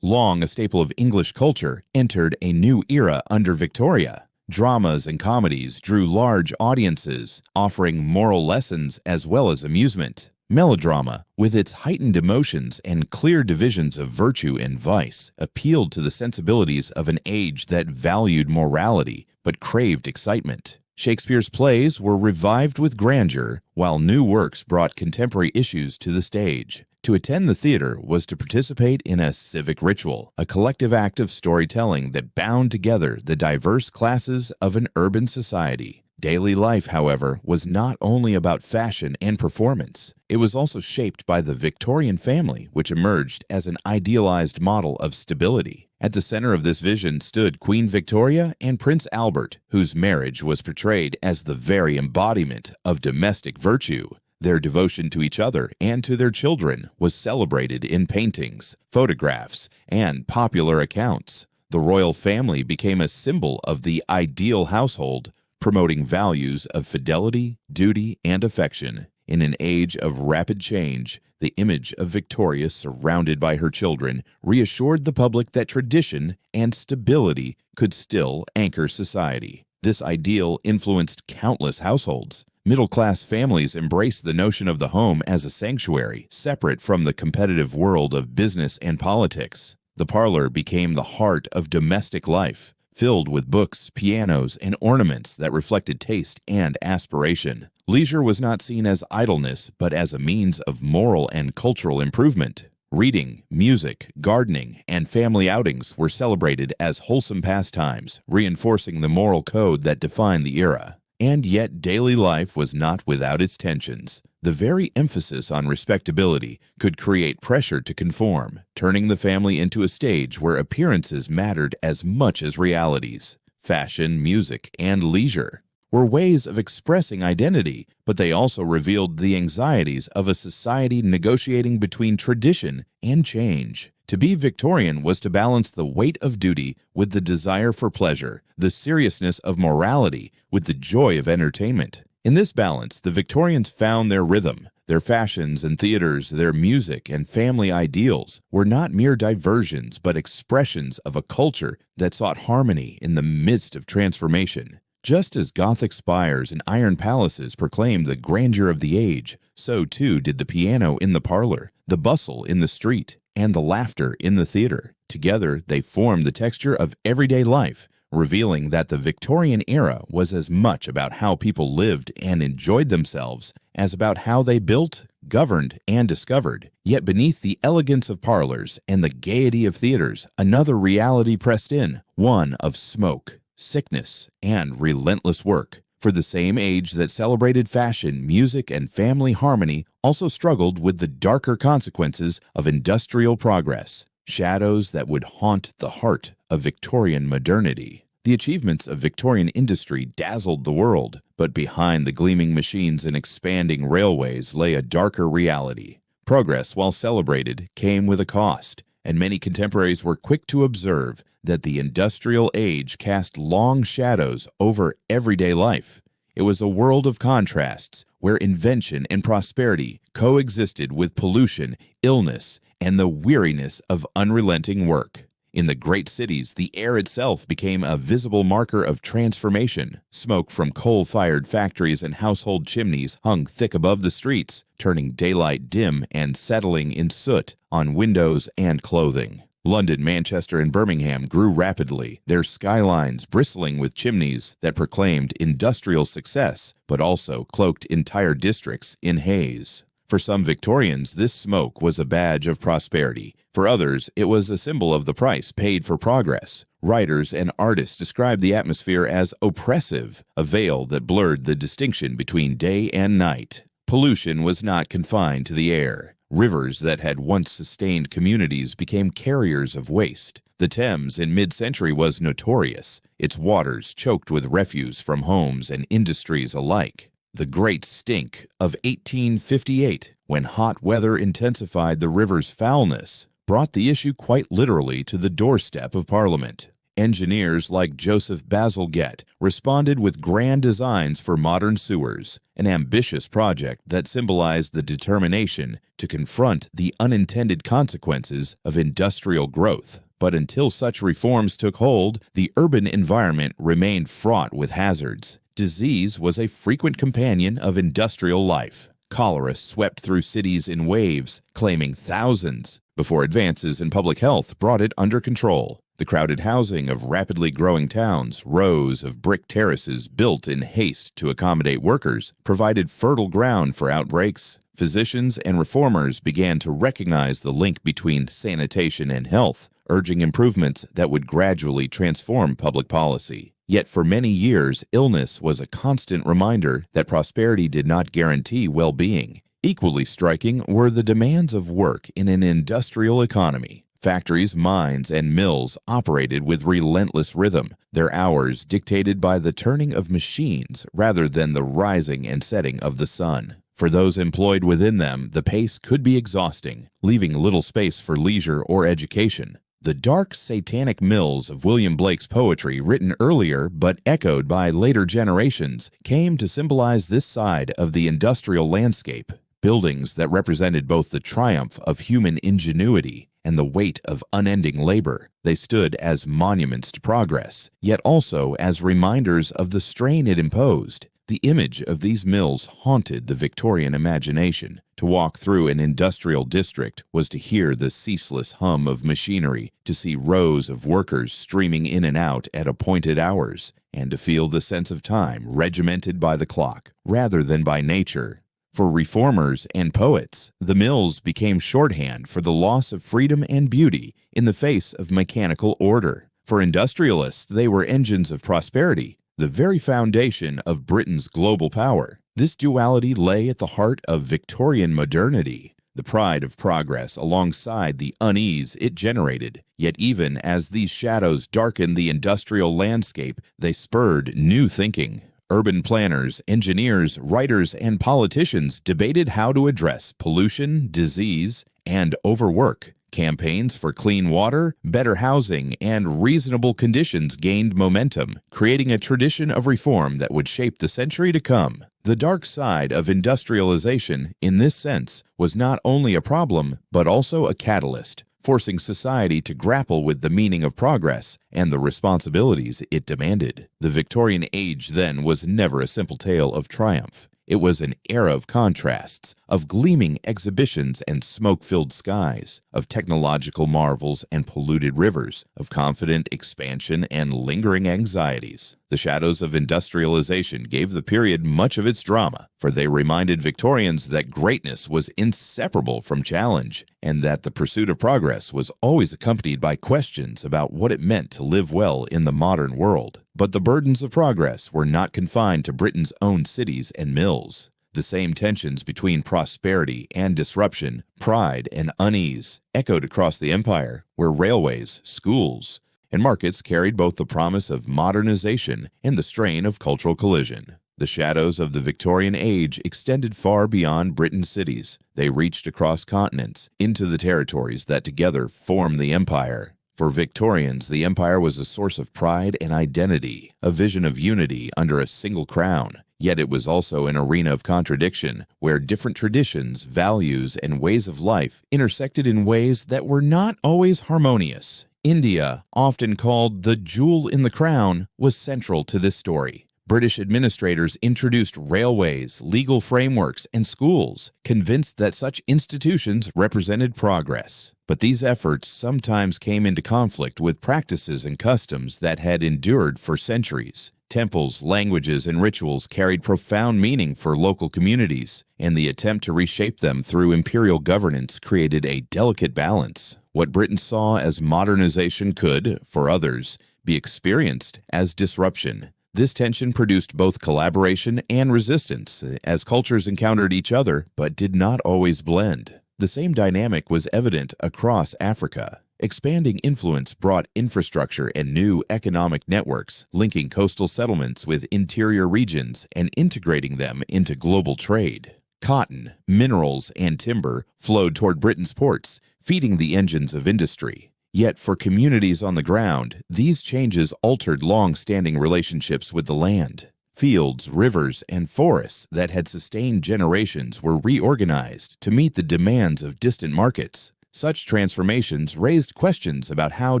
long a staple of English culture, entered a new era under Victoria. Dramas and comedies drew large audiences, offering moral lessons as well as amusement. Melodrama, with its heightened emotions and clear divisions of virtue and vice, appealed to the sensibilities of an age that valued morality but craved excitement. Shakespeare's plays were revived with grandeur, while new works brought contemporary issues to the stage. To attend the theater was to participate in a civic ritual, a collective act of storytelling that bound together the diverse classes of an urban society. Daily life, however, was not only about fashion and performance. It was also shaped by the Victorian family, which emerged as an idealized model of stability. At the center of this vision stood Queen Victoria and Prince Albert, whose marriage was portrayed as the very embodiment of domestic virtue. Their devotion to each other and to their children was celebrated in paintings, photographs, and popular accounts. The royal family became a symbol of the ideal household, promoting values of fidelity, duty, and affection. In an age of rapid change, the image of Victoria surrounded by her children reassured the public that tradition and stability could still anchor society. This ideal influenced countless households. Middle-class families embraced the notion of the home as a sanctuary, separate from the competitive world of business and politics. The parlor became the heart of domestic life, filled with books, pianos, and ornaments that reflected taste and aspiration. Leisure was not seen as idleness, but as a means of moral and cultural improvement. Reading, music, gardening, and family outings were celebrated as wholesome pastimes, reinforcing the moral code that defined the era. And yet daily life was not without its tensions. The very emphasis on respectability could create pressure to conform, turning the family into a stage where appearances mattered as much as realities. Fashion, music, and leisure were ways of expressing identity, but they also revealed the anxieties of a society negotiating between tradition and change. To be Victorian was to balance the weight of duty with the desire for pleasure, the seriousness of morality with the joy of entertainment. In this balance, the Victorians found their rhythm. Their fashions and theaters, their music and family ideals were not mere diversions, but expressions of a culture that sought harmony in the midst of transformation. Just as Gothic spires and iron palaces proclaimed the grandeur of the age, so too did the piano in the parlor, the bustle in the street, and the laughter in the theater. Together, they formed the texture of everyday life, revealing that the Victorian era was as much about how people lived and enjoyed themselves as about how they built, governed, and discovered. Yet beneath the elegance of parlors and the gaiety of theaters, another reality pressed in, one of smoke, sickness, and relentless work. For the same age that celebrated fashion, music, and family harmony also struggled with the darker consequences of industrial progress, shadows that would haunt the heart of Victorian modernity. The achievements of Victorian industry dazzled the world, but behind the gleaming machines and expanding railways lay a darker reality. Progress, while celebrated, came with a cost, and many contemporaries were quick to observe that the industrial age cast long shadows over everyday life. It was a world of contrasts, where invention and prosperity coexisted with pollution, illness, and the weariness of unrelenting work. In the great cities, the air itself became a visible marker of transformation. Smoke from coal-fired factories and household chimneys hung thick above the streets, turning daylight dim and settling in soot on windows and clothing. London, Manchester, and Birmingham grew rapidly, their skylines bristling with chimneys that proclaimed industrial success, but also cloaked entire districts in haze. For some Victorians, this smoke was a badge of prosperity. For others, it was a symbol of the price paid for progress. Writers and artists described the atmosphere as oppressive, a veil that blurred the distinction between day and night. Pollution was not confined to the air. Rivers that had once sustained communities became carriers of waste. The Thames in mid-century was notorious, its waters choked with refuse from homes and industries alike. The Great Stink of 1858, when hot weather intensified the river's foulness, brought the issue quite literally to the doorstep of Parliament. Engineers like Joseph Bazalgette responded with grand designs for modern sewers, an ambitious project that symbolized the determination to confront the unintended consequences of industrial growth. But until such reforms took hold, the urban environment remained fraught with hazards. Disease was a frequent companion of industrial life. Cholera swept through cities in waves, claiming thousands, before advances in public health brought it under control. The crowded housing of rapidly growing towns, rows of brick terraces built in haste to accommodate workers, provided fertile ground for outbreaks. Physicians and reformers began to recognize the link between sanitation and health, urging improvements that would gradually transform public policy. Yet for many years, illness was a constant reminder that prosperity did not guarantee well-being. Equally striking were the demands of work in an industrial economy. Factories, mines, and mills operated with relentless rhythm, their hours dictated by the turning of machines rather than the rising and setting of the sun. For those employed within them, the pace could be exhausting, leaving little space for leisure or education. The dark, satanic mills of William Blake's poetry, written earlier but echoed by later generations, came to symbolize this side of the industrial landscape. Buildings that represented both the triumph of human ingenuity and the weight of unending labor. They stood as monuments to progress, yet also as reminders of the strain it imposed. The image of these mills haunted the Victorian imagination. To walk through an industrial district was to hear the ceaseless hum of machinery, to see rows of workers streaming in and out at appointed hours, and to feel the sense of time regimented by the clock, rather than by nature. For reformers and poets, the mills became shorthand for the loss of freedom and beauty in the face of mechanical order. For industrialists, they were engines of prosperity, the very foundation of Britain's global power. This duality lay at the heart of Victorian modernity, the pride of progress alongside the unease it generated. Yet even as these shadows darkened the industrial landscape, they spurred new thinking. Urban planners, engineers, writers, and politicians debated how to address pollution, disease, and overwork. Campaigns for clean water, better housing, and reasonable conditions gained momentum, creating a tradition of reform that would shape the century to come. The dark side of industrialization, in this sense, was not only a problem, but also a catalyst, forcing society to grapple with the meaning of progress and the responsibilities it demanded. The Victorian age, then, was never a simple tale of triumph. It was an era of contrasts, of gleaming exhibitions and smoke-filled skies, of technological marvels and polluted rivers, of confident expansion and lingering anxieties. The shadows of industrialization gave the period much of its drama, for they reminded Victorians that greatness was inseparable from challenge, and that the pursuit of progress was always accompanied by questions about what it meant to live well in the modern world. But the burdens of progress were not confined to Britain's own cities and mills. The same tensions between prosperity and disruption, pride and unease, echoed across the empire, where railways, schools, and markets carried both the promise of modernization and the strain of cultural collision. The shadows of the Victorian age extended far beyond Britain's cities. They reached across continents, into the territories that together formed the empire. For Victorians, the empire was a source of pride and identity, a vision of unity under a single crown. Yet it was also an arena of contradiction, where different traditions, values, and ways of life intersected in ways that were not always harmonious. India, often called the jewel in the crown, was central to this story. British administrators introduced railways, legal frameworks, and schools, convinced that such institutions represented progress. But these efforts sometimes came into conflict with practices and customs that had endured for centuries. Temples, languages, and rituals carried profound meaning for local communities, and the attempt to reshape them through imperial governance created a delicate balance. What Britain saw as modernization could, for others, be experienced as disruption. This tension produced both collaboration and resistance, as cultures encountered each other but did not always blend. The same dynamic was evident across Africa. Expanding influence brought infrastructure and new economic networks, linking coastal settlements with interior regions and integrating them into global trade. Cotton, minerals, and timber flowed toward Britain's ports, feeding the engines of industry. Yet for communities on the ground, these changes altered long-standing relationships with the land. Fields, rivers, and forests that had sustained generations were reorganized to meet the demands of distant markets. Such transformations raised questions about how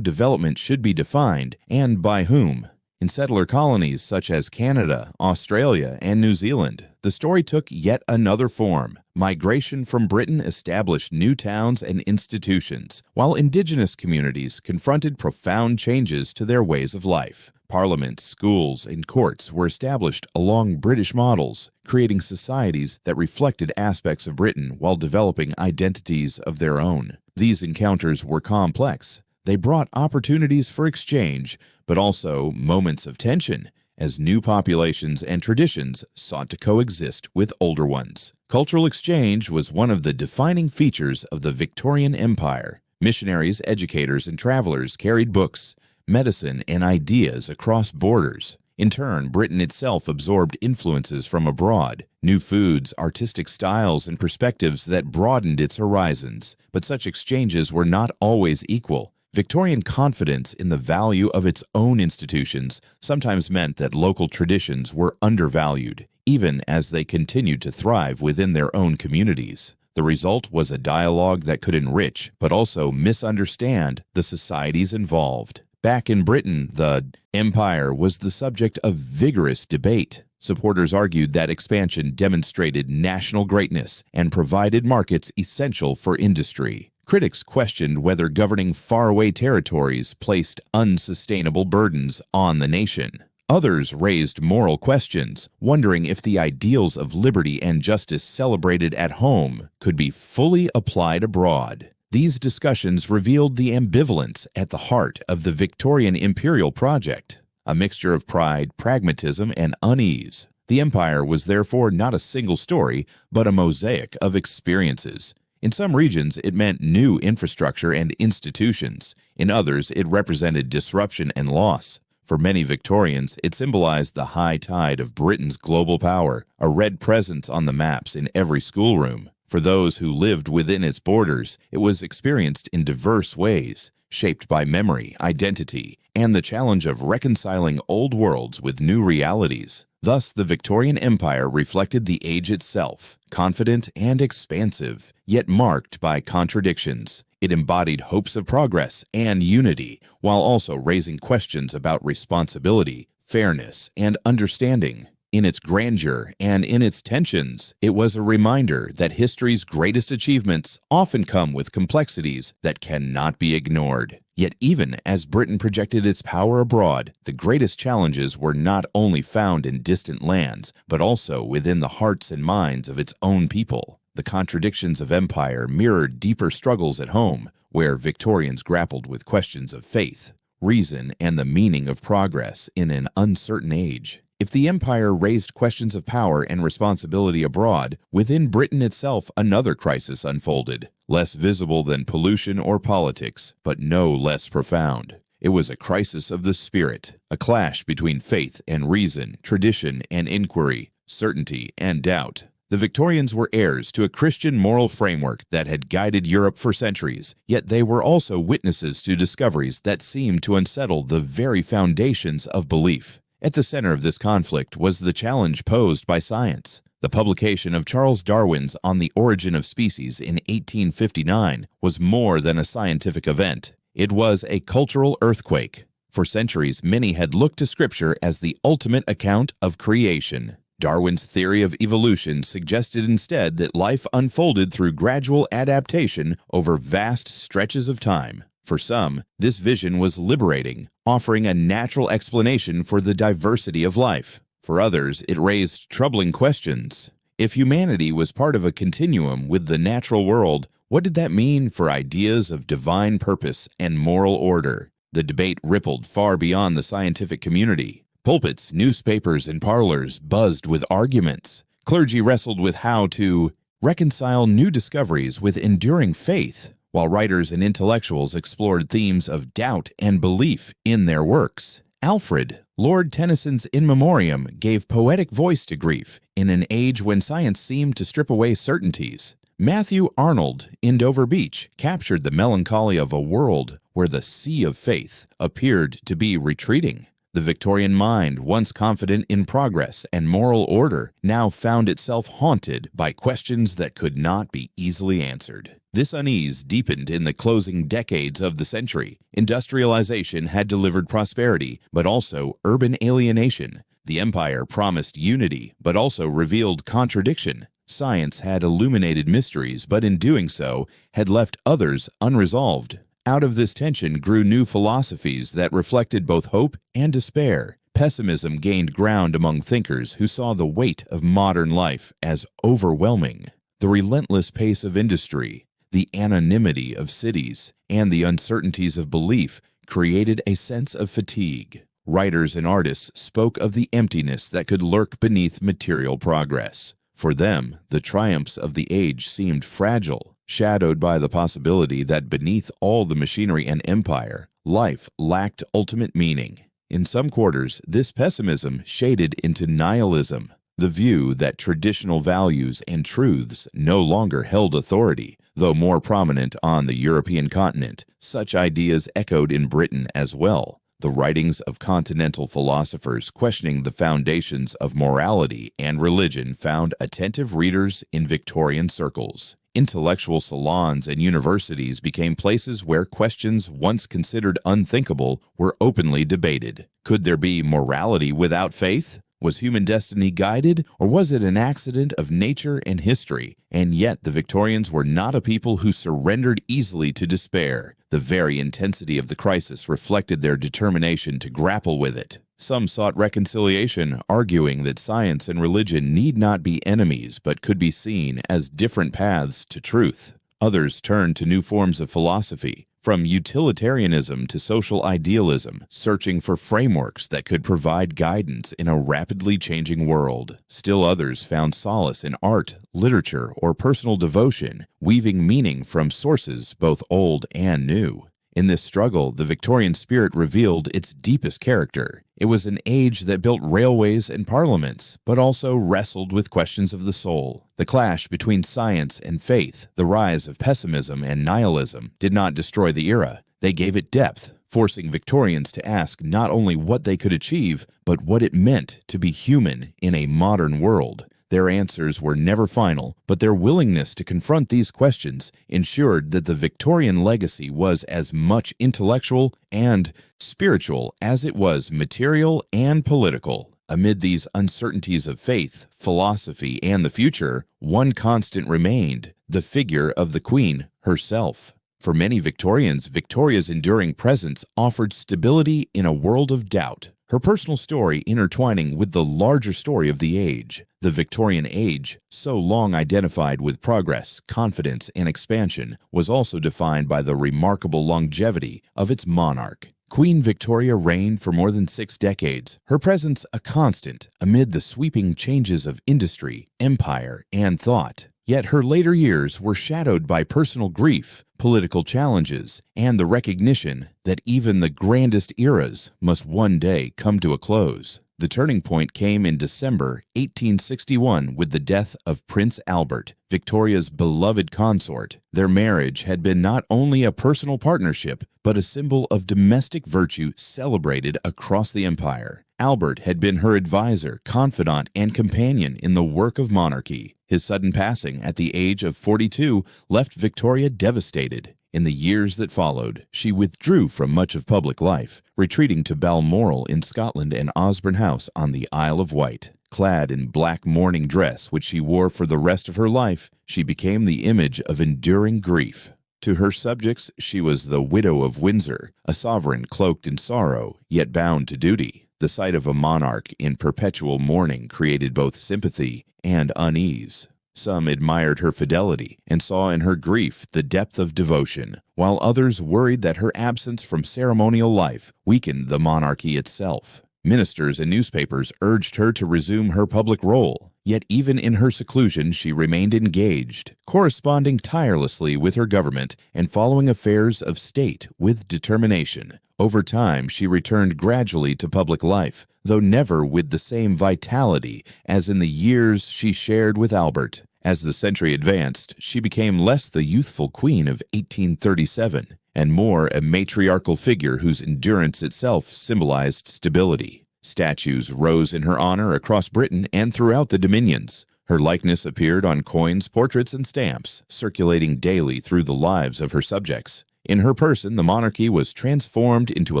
development should be defined and by whom. In settler colonies such as Canada, Australia, and New Zealand, the story took yet another form. Migration from Britain established new towns and institutions, while indigenous communities confronted profound changes to their ways of life. Parliaments, schools, and courts were established along British models, creating societies that reflected aspects of Britain while developing identities of their own. These encounters were complex. They brought opportunities for exchange, but also moments of tension, as new populations and traditions sought to coexist with older ones. Cultural exchange was one of the defining features of the Victorian Empire. Missionaries, educators, and travelers carried books, medicine, and ideas across borders. In turn, Britain itself absorbed influences from abroad, new foods, artistic styles, and perspectives that broadened its horizons. But such exchanges were not always equal. Victorian confidence in the value of its own institutions sometimes meant that local traditions were undervalued, even as they continued to thrive within their own communities. The result was a dialogue that could enrich, but also misunderstand, the societies involved. Back in Britain, the empire was the subject of vigorous debate. Supporters argued that expansion demonstrated national greatness and provided markets essential for industry. Critics questioned whether governing faraway territories placed unsustainable burdens on the nation. Others raised moral questions, wondering if the ideals of liberty and justice celebrated at home could be fully applied abroad. These discussions revealed the ambivalence at the heart of the Victorian imperial project, a mixture of pride, pragmatism, and unease. The empire was therefore not a single story, but a mosaic of experiences. In some regions, it meant new infrastructure and institutions. In others, it represented disruption and loss. For many Victorians, it symbolized the high tide of Britain's global power, a red presence on the maps in every schoolroom. For those who lived within its borders, it was experienced in diverse ways, shaped by memory, identity, and the challenge of reconciling old worlds with new realities. Thus, the Victorian Empire reflected the age itself, confident and expansive, yet marked by contradictions. It embodied hopes of progress and unity, while also raising questions about responsibility, fairness, and understanding. In its grandeur and in its tensions, it was a reminder that history's greatest achievements often come with complexities that cannot be ignored. Yet even as Britain projected its power abroad, the greatest challenges were not only found in distant lands, but also within the hearts and minds of its own people. The contradictions of empire mirrored deeper struggles at home, where Victorians grappled with questions of faith, reason, and the meaning of progress in an uncertain age. If the empire raised questions of power and responsibility abroad, within Britain itself another crisis unfolded, less visible than pollution or politics, but no less profound. It was a crisis of the spirit, a clash between faith and reason, tradition and inquiry, certainty and doubt. The Victorians were heirs to a Christian moral framework that had guided Europe for centuries, yet they were also witnesses to discoveries that seemed to unsettle the very foundations of belief. At the center of this conflict was the challenge posed by science. The publication of Charles Darwin's On the Origin of Species in 1859 was more than a scientific event. It was a cultural earthquake. For centuries, many had looked to Scripture as the ultimate account of creation. Darwin's theory of evolution suggested instead that life unfolded through gradual adaptation over vast stretches of time. For some, this vision was liberating, offering a natural explanation for the diversity of life. For others, it raised troubling questions. If humanity was part of a continuum with the natural world, what did that mean for ideas of divine purpose and moral order? The debate rippled far beyond the scientific community. Pulpits, newspapers, and parlors buzzed with arguments. Clergy wrestled with how to reconcile new discoveries with enduring faith. while writers and intellectuals explored themes of doubt and belief in their works. Alfred, Lord Tennyson's In Memoriam, gave poetic voice to grief in an age when science seemed to strip away certainties. Matthew Arnold, in Dover Beach, captured the melancholy of a world where the sea of faith appeared to be retreating. The Victorian mind, once confident in progress and moral order, now found itself haunted by questions that could not be easily answered. This unease deepened in the closing decades of the century. Industrialization had delivered prosperity, but also urban alienation. The empire promised unity, but also revealed contradiction. Science had illuminated mysteries, but in doing so, had left others unresolved. Out of this tension grew new philosophies that reflected both hope and despair. Pessimism gained ground among thinkers who saw the weight of modern life as overwhelming. The relentless pace of industry, the anonymity of cities, and the uncertainties of belief created a sense of fatigue. Writers and artists spoke of the emptiness that could lurk beneath material progress. For them, the triumphs of the age seemed fragile, shadowed by the possibility that beneath all the machinery and empire, life lacked ultimate meaning. In some quarters, this pessimism shaded into nihilism, the view that traditional values and truths no longer held authority. Though more prominent on the European continent, such ideas echoed in Britain as well. The writings of continental philosophers questioning the foundations of morality and religion found attentive readers in Victorian circles. Intellectual salons and universities became places where questions once considered unthinkable were openly debated. Could there be morality without faith? Was human destiny guided, or was it an accident of nature and history? And yet the Victorians were not a people who surrendered easily to despair. The very intensity of the crisis reflected their determination to grapple with it. Some sought reconciliation, arguing that science and religion need not be enemies but could be seen as different paths to truth. Others turned to new forms of philosophy, from utilitarianism to social idealism, searching for frameworks that could provide guidance in a rapidly changing world. Still others found solace in art, literature, or personal devotion, weaving meaning from sources both old and new. In this struggle, the Victorian spirit revealed its deepest character. It was an age that built railways and parliaments, but also wrestled with questions of the soul. The clash between science and faith, the rise of pessimism and nihilism, did not destroy the era. They gave it depth, forcing Victorians to ask not only what they could achieve, but what it meant to be human in a modern world. Their answers were never final, but their willingness to confront these questions ensured that the Victorian legacy was as much intellectual and spiritual as it was material and political. Amid these uncertainties of faith, philosophy, and the future, one constant remained: the figure of the Queen herself. For many Victorians, Victoria's enduring presence offered stability in a world of doubt. Her personal story intertwining with the larger story of the age. The Victorian age, so long identified with progress, confidence, and expansion, was also defined by the remarkable longevity of its monarch. Queen Victoria reigned for more than 6 decades, her presence a constant amid the sweeping changes of industry, empire, and thought. Yet her later years were shadowed by personal grief, political challenges, and the recognition that even the grandest eras must one day come to a close. The turning point came in December 1861 with the death of Prince Albert, Victoria's beloved consort. Their marriage had been not only a personal partnership, but a symbol of domestic virtue celebrated across the empire. Albert had been her advisor, confidant, and companion in the work of monarchy. His sudden passing at the age of 42 left Victoria devastated. In the years that followed, she withdrew from much of public life, retreating to Balmoral in Scotland and Osborne House on the Isle of Wight. Clad in black mourning dress, which she wore for the rest of her life, she became the image of enduring grief. To her subjects, she was the widow of Windsor, a sovereign cloaked in sorrow, yet bound to duty. The sight of a monarch in perpetual mourning created both sympathy and unease. Some admired her fidelity and saw in her grief the depth of devotion, while others worried that her absence from ceremonial life weakened the monarchy itself. Ministers and newspapers urged her to resume her public role, Yet even in her seclusion she remained engaged, corresponding tirelessly with her government and following affairs of state with determination. Over time, she returned gradually to public life, though never with the same vitality as in the years she shared with Albert. As the century advanced, she became less the youthful queen of 1837 and more a matriarchal figure whose endurance itself symbolized stability. Statues rose in her honor across Britain and throughout the dominions. Her likeness appeared on coins, portraits, and stamps, circulating daily through the lives of her subjects. In her person, the monarchy was transformed into a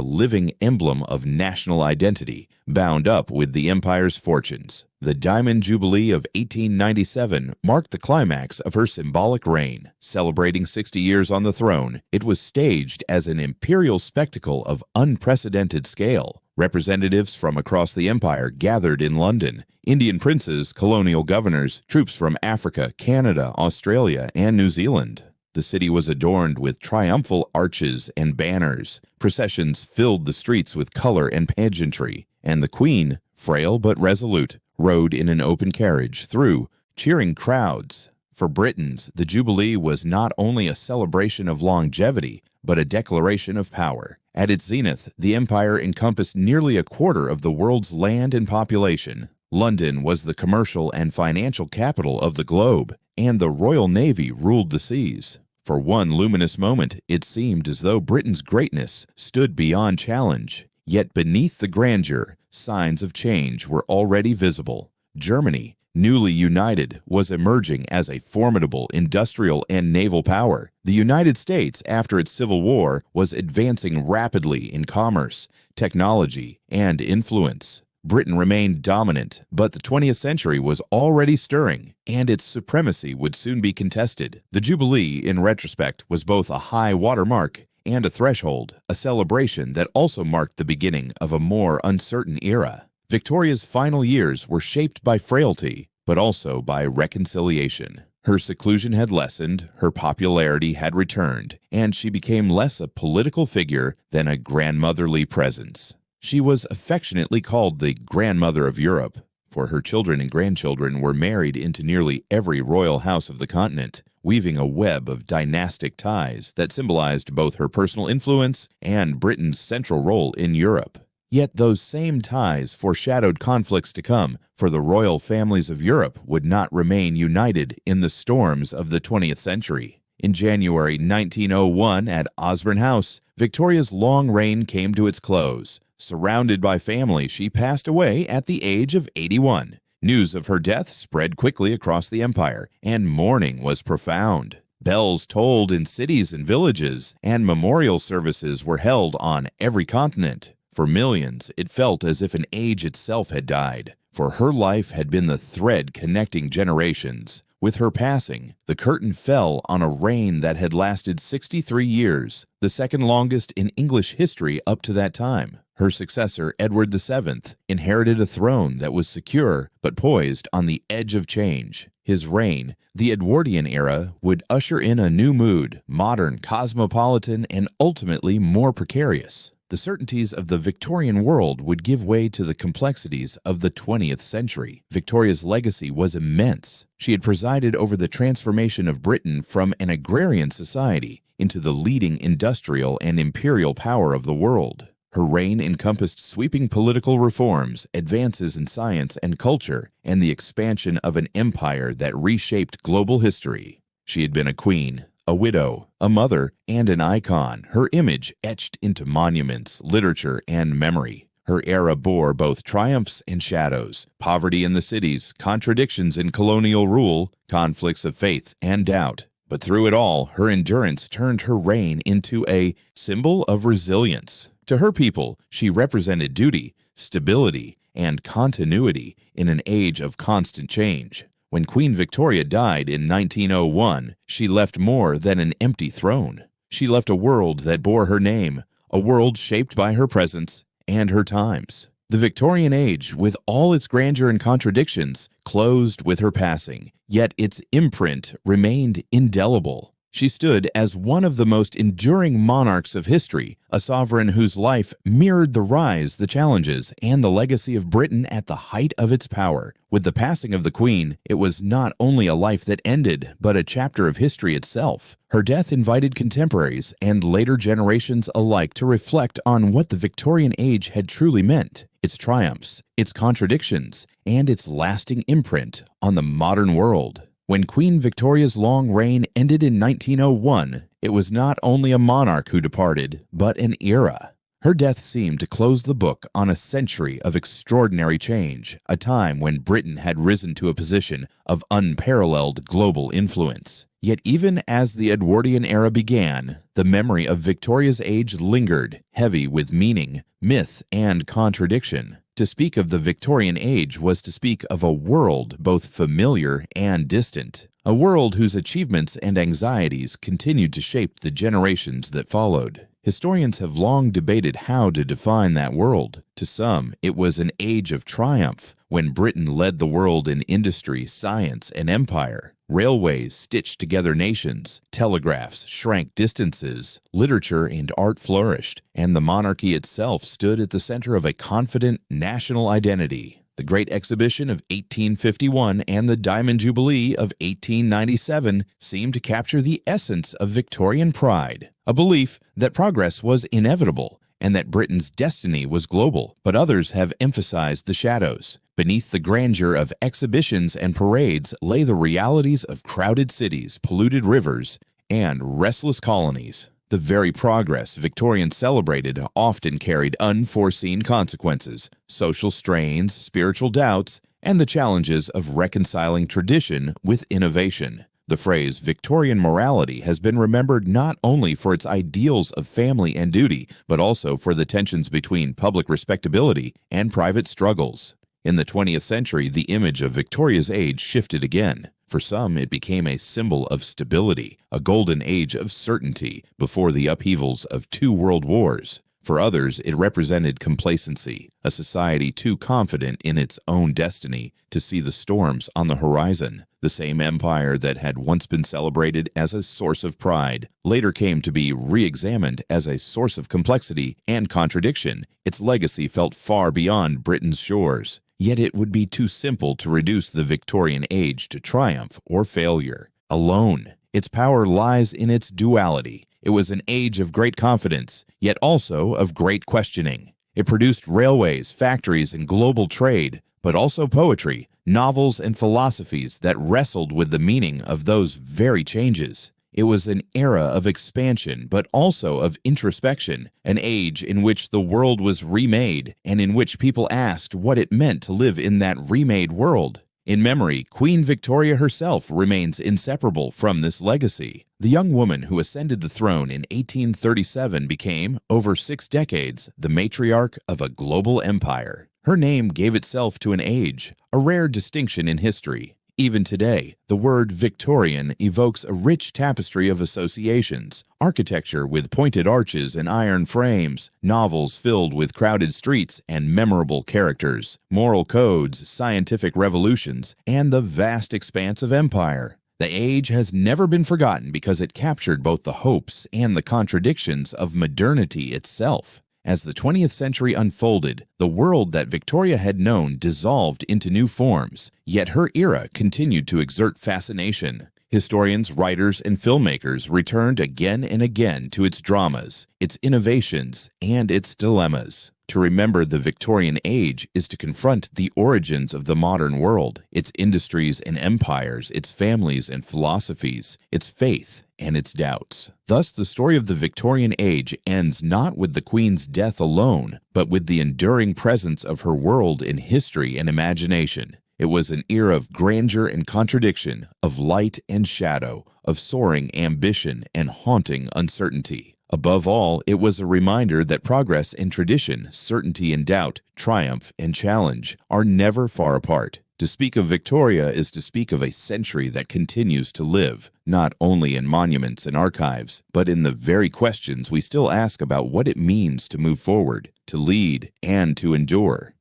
living emblem of national identity, bound up with the empire's fortunes. The Diamond Jubilee of 1897 marked the climax of her symbolic reign. Celebrating 60 years on the throne, it was staged as an imperial spectacle of unprecedented scale. Representatives from across the empire gathered in London. Indian princes, colonial governors, troops from Africa, Canada, Australia, and New Zealand. The city was adorned with triumphal arches and banners. Processions filled the streets with color and pageantry, and the queen, frail but resolute, rode in an open carriage through cheering crowds. For Britons, the Jubilee was not only a celebration of longevity, but a declaration of power. At its zenith, the empire encompassed nearly a quarter of the world's land and population. London was the commercial and financial capital of the globe, and the Royal Navy ruled the seas. For one luminous moment, it seemed as though Britain's greatness stood beyond challenge. Yet beneath the grandeur, signs of change were already visible. Germany, newly united, was emerging as a formidable industrial and naval power. The United States, after its Civil War, was advancing rapidly in commerce, technology, and influence. Britain remained dominant, but the 20th century was already stirring, and its supremacy would soon be contested. The Jubilee, in retrospect, was both a high watermark and a threshold, a celebration that also marked the beginning of a more uncertain era. Victoria's final years were shaped by frailty, but also by reconciliation. Her seclusion had lessened, her popularity had returned, and she became less a political figure than a grandmotherly presence. She was affectionately called the grandmother of Europe, for her children and grandchildren were married into nearly every royal house of the continent, weaving a web of dynastic ties that symbolized both her personal influence and Britain's central role in Europe. Yet those same ties foreshadowed conflicts to come, for the royal families of Europe would not remain united in the storms of the 20th century. In January 1901 at Osborne House, Victoria's long reign came to its close. Surrounded by family, she passed away at the age of 81. News of her death spread quickly across the empire, and mourning was profound. Bells tolled in cities and villages, and memorial services were held on every continent. For millions, it felt as if an age itself had died, for her life had been the thread connecting generations. With her passing, the curtain fell on a reign that had lasted 63 years, the second longest in English history up to that time. Her successor, Edward VII, inherited a throne that was secure but poised on the edge of change. His reign, the Edwardian era, would usher in a new mood, modern, cosmopolitan, and ultimately more precarious. The certainties of the Victorian world would give way to the complexities of the 20th century. Victoria's legacy was immense. She had presided over the transformation of Britain from an agrarian society into the leading industrial and imperial power of the world. Her reign encompassed sweeping political reforms, advances in science and culture, and the expansion of an empire that reshaped global history. She had been a queen, a widow, a mother, and an icon, her image etched into monuments, literature, and memory. Her era bore both triumphs and shadows, poverty in the cities, contradictions in colonial rule, conflicts of faith and doubt. But through it all, her endurance turned her reign into a symbol of resilience. To her people, she represented duty, stability, and continuity in an age of constant change. When Queen Victoria died in 1901, she left more than an empty throne. She left a world that bore her name, a world shaped by her presence and her times. The Victorian age, with all its grandeur and contradictions, closed with her passing, yet its imprint remained indelible. She stood as one of the most enduring monarchs of history, a sovereign whose life mirrored the rise, the challenges, and the legacy of Britain at the height of its power. With the passing of the Queen, it was not only a life that ended, but a chapter of history itself. Her death invited contemporaries and later generations alike to reflect on what the Victorian age had truly meant, its triumphs, its contradictions, and its lasting imprint on the modern world. When Queen Victoria's long reign ended in 1901, it was not only a monarch who departed, but an era. Her death seemed to close the book on a century of extraordinary change, a time when Britain had risen to a position of unparalleled global influence. Yet even as the Edwardian era began, the memory of Victoria's age lingered, heavy with meaning, myth, and contradiction. To speak of the Victorian age was to speak of a world both familiar and distant, a world whose achievements and anxieties continued to shape the generations that followed. Historians have long debated how to define that world. To some, it was an age of triumph, when Britain led the world in industry, science, and empire. Railways stitched together nations, telegraphs shrank distances, literature and art flourished, and the monarchy itself stood at the center of a confident national identity. The Great Exhibition of 1851 and the Diamond Jubilee of 1897 seemed to capture the essence of Victorian pride, a belief that progress was inevitable and that Britain's destiny was global, but others have emphasized the shadows. Beneath the grandeur of exhibitions and parades lay the realities of crowded cities, polluted rivers, and restless colonies. The very progress Victorians celebrated often carried unforeseen consequences, social strains, spiritual doubts, and the challenges of reconciling tradition with innovation. The phrase Victorian morality has been remembered not only for its ideals of family and duty, but also for the tensions between public respectability and private struggles. In the 20th century, the image of Victoria's age shifted again. For some, it became a symbol of stability, a golden age of certainty before the upheavals of 2 world wars. For others, it represented complacency, a society too confident in its own destiny to see the storms on the horizon. The same empire that had once been celebrated as a source of pride later came to be re-examined as a source of complexity and contradiction. Its legacy felt far beyond Britain's shores. Yet it would be too simple to reduce the Victorian age to triumph or failure alone. Its power lies in its duality. It was an age of great confidence, yet also of great questioning. It produced railways, factories, and global trade, but also poetry, novels, and philosophies that wrestled with the meaning of those very changes. It was an era of expansion, but also of introspection, an age in which the world was remade and in which people asked what it meant to live in that remade world. In memory, Queen Victoria herself remains inseparable from this legacy. The young woman who ascended the throne in 1837 became, over 6 decades, the matriarch of a global empire. Her name gave itself to an age, a rare distinction in history. Even today, the word Victorian evokes a rich tapestry of associations: architecture with pointed arches and iron frames, novels filled with crowded streets and memorable characters, moral codes, scientific revolutions, and the vast expanse of empire. The age has never been forgotten because it captured both the hopes and the contradictions of modernity itself. As the 20th century unfolded, the world that Victoria had known dissolved into new forms, yet her era continued to exert fascination. Historians, writers, and filmmakers returned again and again to its dramas, its innovations, and its dilemmas. To remember the Victorian age is to confront the origins of the modern world, its industries and empires, its families and philosophies, its faith and its doubts. Thus, the story of the Victorian age ends not with the Queen's death alone, but with the enduring presence of her world in history and imagination. It was an era of grandeur and contradiction, of light and shadow, of soaring ambition and haunting uncertainty. Above all, it was a reminder that progress and tradition, certainty and doubt, triumph and challenge are never far apart. To speak of Victoria is to speak of a century that continues to live, not only in monuments and archives, but in the very questions we still ask about what it means to move forward, to lead, and to endure.